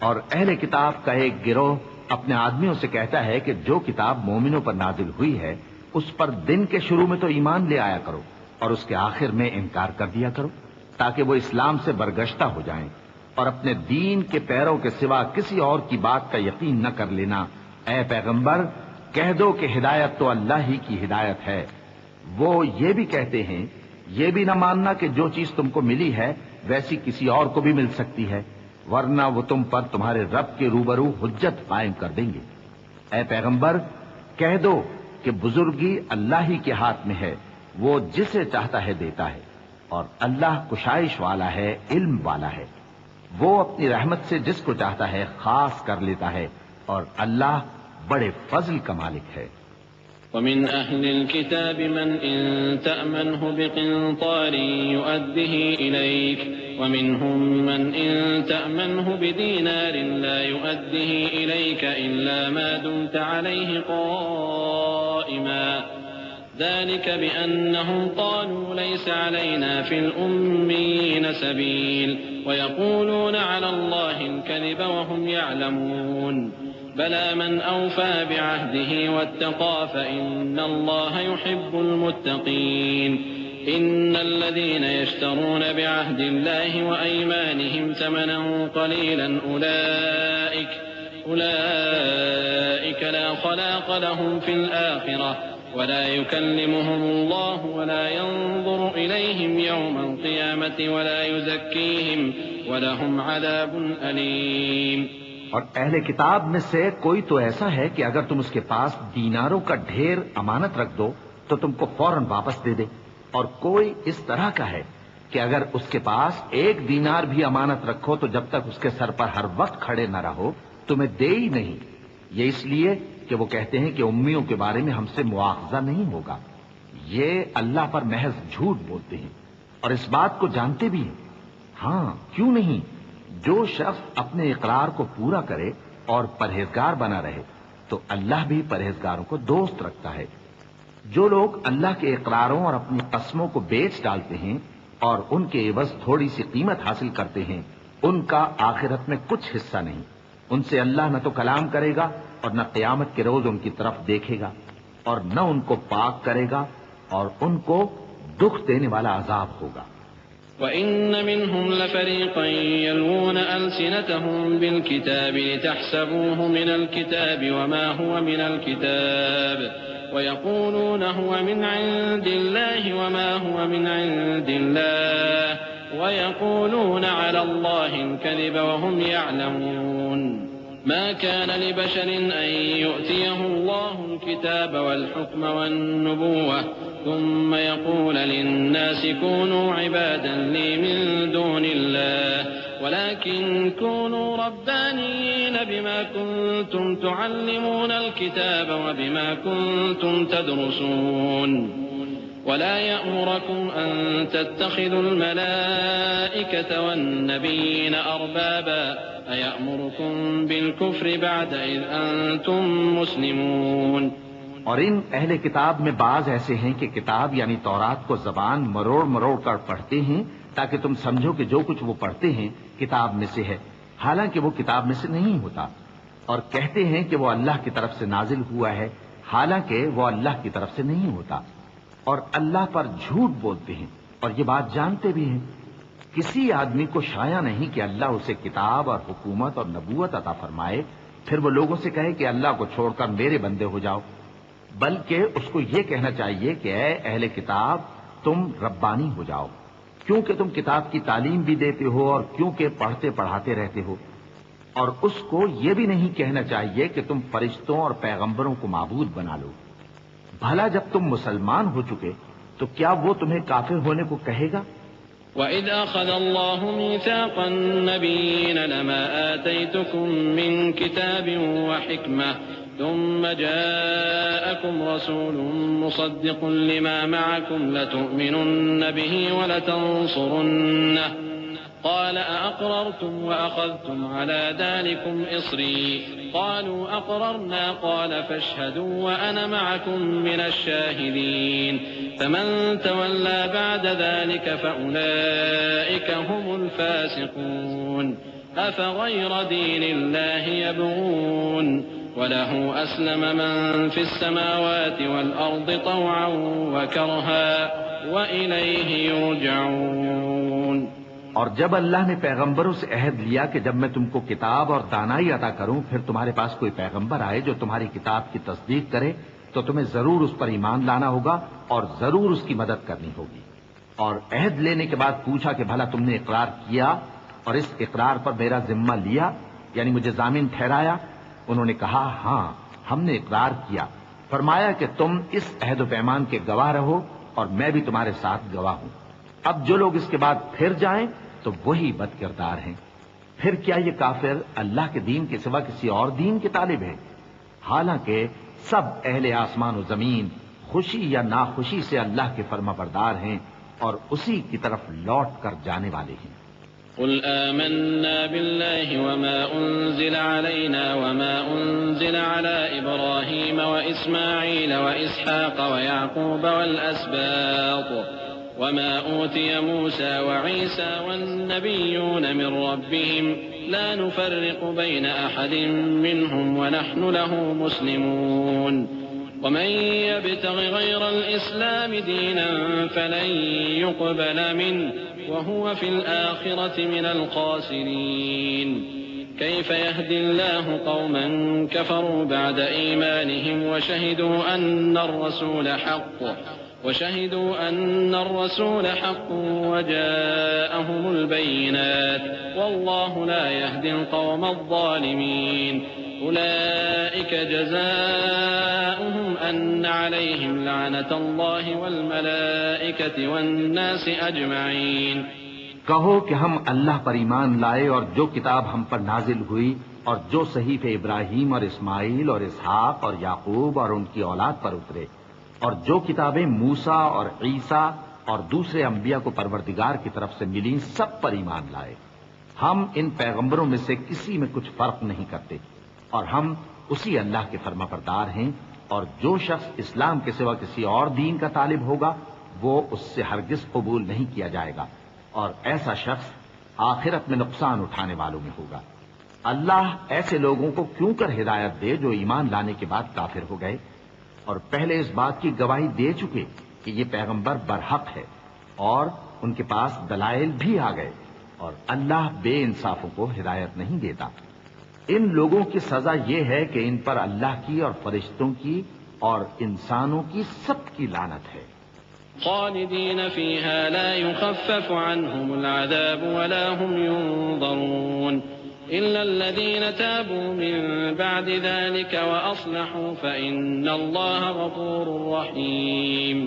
اور اہل کتاب کا ایک گروہ اپنے آدمیوں سے کہتا ہے کہ جو کتاب مومنوں پر نازل ہوئی ہے اس پر دن کے شروع میں تو ایمان لے آیا کرو اور اس کے آخر میں انکار کر دیا کرو تاکہ وہ اسلام سے برگشتہ ہو جائیں، اور اپنے دین کے پیروں کے سوا کسی اور کی بات کا یقین نہ کر لینا. اے پیغمبر، کہہ دو کہ ہدایت تو اللہ ہی کی ہدایت ہے. وہ یہ بھی کہتے ہیں، یہ بھی نہ ماننا کہ جو چیز تم کو ملی ہے ویسی کسی اور کو بھی مل سکتی ہے، ورنہ وہ تم پر تمہارے رب کے روبرو حجت قائم کر دیں گے. اے پیغمبر، کہہ دو کہ بزرگی اللہ ہی کے ہاتھ میں ہے، وہ جسے چاہتا ہے دیتا ہے، اور اللہ کشائش والا ہے، علم والا ہے. وہ اپنی رحمت سے جس کو چاہتا ہے خاص کر لیتا ہے، اور اللہ بڑے فضل کا مالک ہے. ومن أهل الكتاب من إن تأمنه بقنطار يؤده إليك ومنهم من إن تأمنه بدينار لا يؤده إليك إلا ما دمت عليه قائما ذلك بأنهم قالوا ليس علينا في الأميين سبيل ويقولون على الله الكذب وهم يعلمون بلى من أوفى بعهده واتقى فإن الله يحب المتقين إن الذين يشترون بعهد الله وأيمانهم ثمنا قليلا أولئك لا خلاق لهم في الآخرة ولا يكلمهم الله ولا ينظر إليهم يوم القيامة ولا يزكيهم ولهم عذاب أليم۔ اور اہل کتاب میں سے کوئی تو ایسا ہے کہ اگر تم اس کے پاس دیناروں کا ڈھیر امانت رکھ دو تو تم کو فوراً واپس دے دے، اور کوئی اس طرح کا ہے کہ اگر اس کے پاس 1 دینار بھی امانت رکھو تو جب تک اس کے سر پر ہر وقت کھڑے نہ رہو تمہیں دے ہی نہیں۔ یہ اس لیے کہ وہ کہتے ہیں کہ امیوں کے بارے میں ہم سے مواخذہ نہیں ہوگا۔ یہ اللہ پر محض جھوٹ بولتے ہیں اور اس بات کو جانتے بھی ہیں۔ ہاں کیوں نہیں، جو شخص اپنے اقرار کو پورا کرے اور پرہیزگار بنا رہے تو اللہ بھی پرہیزگاروں کو دوست رکھتا ہے۔ جو لوگ اللہ کے اقراروں اور اپنی قسموں کو بیچ ڈالتے ہیں اور ان کے عوض تھوڑی سی قیمت حاصل کرتے ہیں ان کا آخرت میں کچھ حصہ نہیں۔ ان سے اللہ نہ تو کلام کرے گا اور نہ قیامت کے روز ان کی طرف دیکھے گا اور نہ ان کو پاک کرے گا اور ان کو دکھ دینے والا عذاب ہوگا۔ وَإِنَّ مِنْهُمْ لَفَرِيقًا يَلْوُونَ أَلْسِنَتَهُمْ بِالْكِتَابِ لِتَحْسَبُوهُ مِنَ الْكِتَابِ وَمَا هُوَ مِنَ الْكِتَابِ وَيَقُولُونَ هُوَ مِنْ عِنْدِ اللَّهِ وَمَا هُوَ مِنْ عِنْدِ اللَّهِ وَيَقُولُونَ عَلَى اللَّهِ الْكَذِبَ وَهُمْ يَعْلَمُونَ ما كان لبشر أن يؤتيه الله الكتاب والحكم والنبوة ثم يقول للناس كونوا عبادا لي من دون الله ولكن كونوا ربانيين بما كنتم تعلمون الكتاب وبما كنتم تدرسون ولا يأمركم أن تتخذوا الملائكة والنبيين أربابا أيأمركم بالكفر بعد إذ أنتم مسلمون۔ اور ان اہل کتاب میں بعض ایسے ہیں کہ کتاب یعنی تورات کو زبان مروڑ مروڑ کر پڑھتے ہیں تاکہ تم سمجھو کہ جو کچھ وہ پڑھتے ہیں کتاب میں سے ہے، حالانکہ وہ کتاب میں سے نہیں ہوتا، اور کہتے ہیں کہ وہ اللہ کی طرف سے نازل ہوا ہے حالانکہ وہ اللہ کی طرف سے نہیں ہوتا، اور اللہ پر جھوٹ بولتے ہیں اور یہ بات جانتے بھی ہیں۔ کسی آدمی کو شایع نہیں کہ اللہ اسے کتاب اور حکومت اور نبوت عطا فرمائے پھر وہ لوگوں سے کہے کہ اللہ کو چھوڑ کر میرے بندے ہو جاؤ، بلکہ اس کو یہ کہنا چاہیے کہ اے اہل کتاب تم ربانی ہو جاؤ، کیونکہ تم کتاب کی تعلیم بھی دیتے ہو اور کیونکہ پڑھتے پڑھاتے رہتے ہو، اور اس کو یہ بھی نہیں کہنا چاہیے کہ تم فرشتوں اور پیغمبروں کو معبود بنا لو۔ بھلا جب تم مسلمان ہو چکے تو کیا وہ تمہیں کافر ہونے کو کہے گا؟ وَإِذْ أَخَذَ اللَّهُ مِيثَاقَ النَّبِيِّينَ لَمَا آتَيْتُكُم مِّن كِتَابٍ وَحِكْمَةٍ ثُمَّ جَاءَكُمْ رَسُولٌ مُصَدِّقٌ لِّمَا مَعَكُمْ لَتُؤْمِنُنَّ بِهِ وَلَتَنصُرُنَّهُ قال أأقررتم وأخذتم على ذلكم إصري قالوا أقررنا قال فاشهدوا وأنا معكم من الشاهدين فمن تولى بعد ذلك فأولئك هم الفاسقون أفغير دين الله يبغون وله أسلم من في السماوات والأرض طوعا وكرها وإليه يرجعون۔ اور جب اللہ نے پیغمبروں سے عہد لیا کہ جب میں تم کو کتاب اور دانائی عطا کروں پھر تمہارے پاس کوئی پیغمبر آئے جو تمہاری کتاب کی تصدیق کرے تو تمہیں ضرور اس پر ایمان لانا ہوگا اور ضرور اس کی مدد کرنی ہوگی۔ اور عہد لینے کے بعد پوچھا کہ بھلا تم نے اقرار کیا اور اس اقرار پر میرا ذمہ لیا یعنی مجھے ضامن ٹھہرایا؟ انہوں نے کہا ہاں ہم نے اقرار کیا۔ فرمایا کہ تم اس عہد و پیمان کے گواہ رہو اور میں بھی تمہارے ساتھ گواہ ہوں۔ اب جو لوگ اس کے بعد پھر جائیں تو وہی بد کردار ہیں۔ پھر کیا یہ کافر اللہ کے دین کے سوا کسی اور دین کے طالب ہے؟ حالانکہ سب اہل آسمان و زمین خوشی یا ناخوشی سے اللہ کے فرما بردار ہیں اور اسی کی طرف لوٹ کر جانے والے ہیں۔ قل آمنا بالله وما أنزل علينا وما أنزل على إبراهيم وإسماعيل وإسحاق ويعقوب والأسباط وما أوتي موسى وعيسى والنبيون من ربهم لا نفرق بين أحد منهم ونحن له مسلمون ومن يبتغ غير الإسلام دينا فلن يقبل منه وهو في الآخرة من الخاسرين كيف يهدي الله قوما كفروا بعد إيمانهم وشهدوا أن الرسول حق وجاءهم البينات والله لا يهدي القوم الظالمين أولئك جزاؤهم أن عليهم لعنة الله والملائكة والناس أجمعين کہو کہ ہم اللہ پر ایمان لائے اور جو کتاب ہم پر نازل ہوئی اور جو صحیفے ابراہیم اور اسماعیل اور اسحاق اور یعقوب اور ان کی اولاد پر اترے اور جو کتابیں موسیٰ اور عیسیٰ اور دوسرے انبیاء کو پروردگار کی طرف سے ملیں سب پر ایمان لائے. ہم ان پیغمبروں میں سے کسی میں کچھ فرق نہیں کرتے اور ہم اسی اللہ کے فرما بردار ہیں، اور جو شخص اسلام کے سوا کسی اور دین کا طالب ہوگا وہ اس سے ہرگز قبول نہیں کیا جائے گا، اور ایسا شخص آخرت میں نقصان اٹھانے والوں میں ہوگا. اللہ ایسے لوگوں کو کیوں کر ہدایت دے جو ایمان لانے کے بعد کافر ہو گئے اور پہلے اس بات کی گواہی دے چکے کہ یہ پیغمبر برحق ہے اور ان کے پاس دلائل بھی آ گئے، اور اللہ بے انصافوں کو ہدایت نہیں دیتا. ان لوگوں کی سزا یہ ہے کہ ان پر اللہ کی اور فرشتوں کی اور انسانوں کی سب کی لعنت ہے. خالدين فيها لا يخفف عنهم العذاب ولا هم ينظرون إلا الذين تابوا من بعد ذلك وأصلحوا فإن الله غفور رحيم.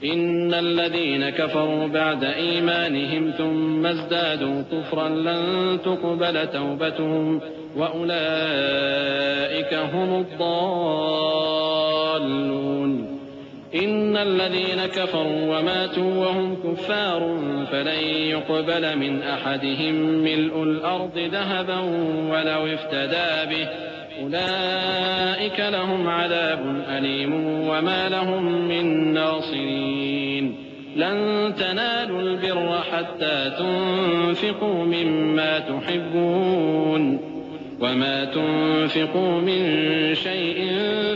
إن الذين كفروا بعد إيمانهم ثم ازدادوا كفرا لن تقبل توبتهم وأولئك هم الضالون. إن الذين كفروا وماتوا وهم كفار فلن يقبل من أحدهم ملء الأرض ذهبا ولو افتدى به أولئك لهم عذاب أليم وما لهم من ناصرين. لن تنالوا البر حتى تنفقوا مما تحبون وما تنفقوا من شيء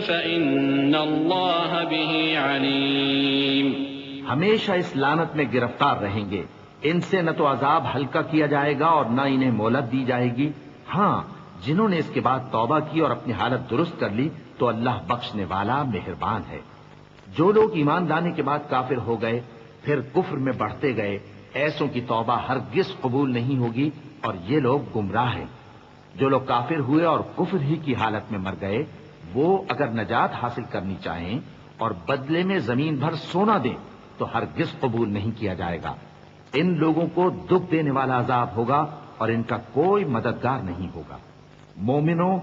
فإن الله به عليم. ہمیشہ اس لعنت میں گرفتار رہیں گے. ان سے نہ تو عذاب ہلکا کیا جائے گا اور نہ انہیں مہلت دی جائے گی. ہاں، جنہوں نے اس کے بعد توبہ کی اور اپنی حالت درست کر لی تو اللہ بخشنے والا مہربان ہے. جو لوگ ایمان لانے کے بعد کافر ہو گئے پھر کفر میں بڑھتے گئے، ایسوں کی توبہ ہرگز قبول نہیں ہوگی اور یہ لوگ گمراہ ہیں. جو لوگ کافر ہوئے اور کفر ہی کی حالت میں مر گئے وہ اگر نجات حاصل کرنی چاہیں اور بدلے میں زمین بھر سونا دیں تو ہرگز قبول نہیں کیا جائے گا. ان لوگوں کو دکھ دینے والا عذاب ہوگا اور ان کا کوئی مددگار نہیں ہوگا. مومنوں،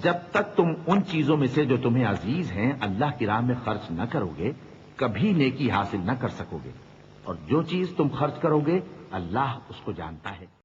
جب تک تم ان چیزوں میں سے جو تمہیں عزیز ہیں اللہ کی راہ میں خرچ نہ کرو گے کبھی نیکی حاصل نہ کر سکو گے، اور جو چیز تم خرچ کرو گے اللہ اس کو جانتا ہے.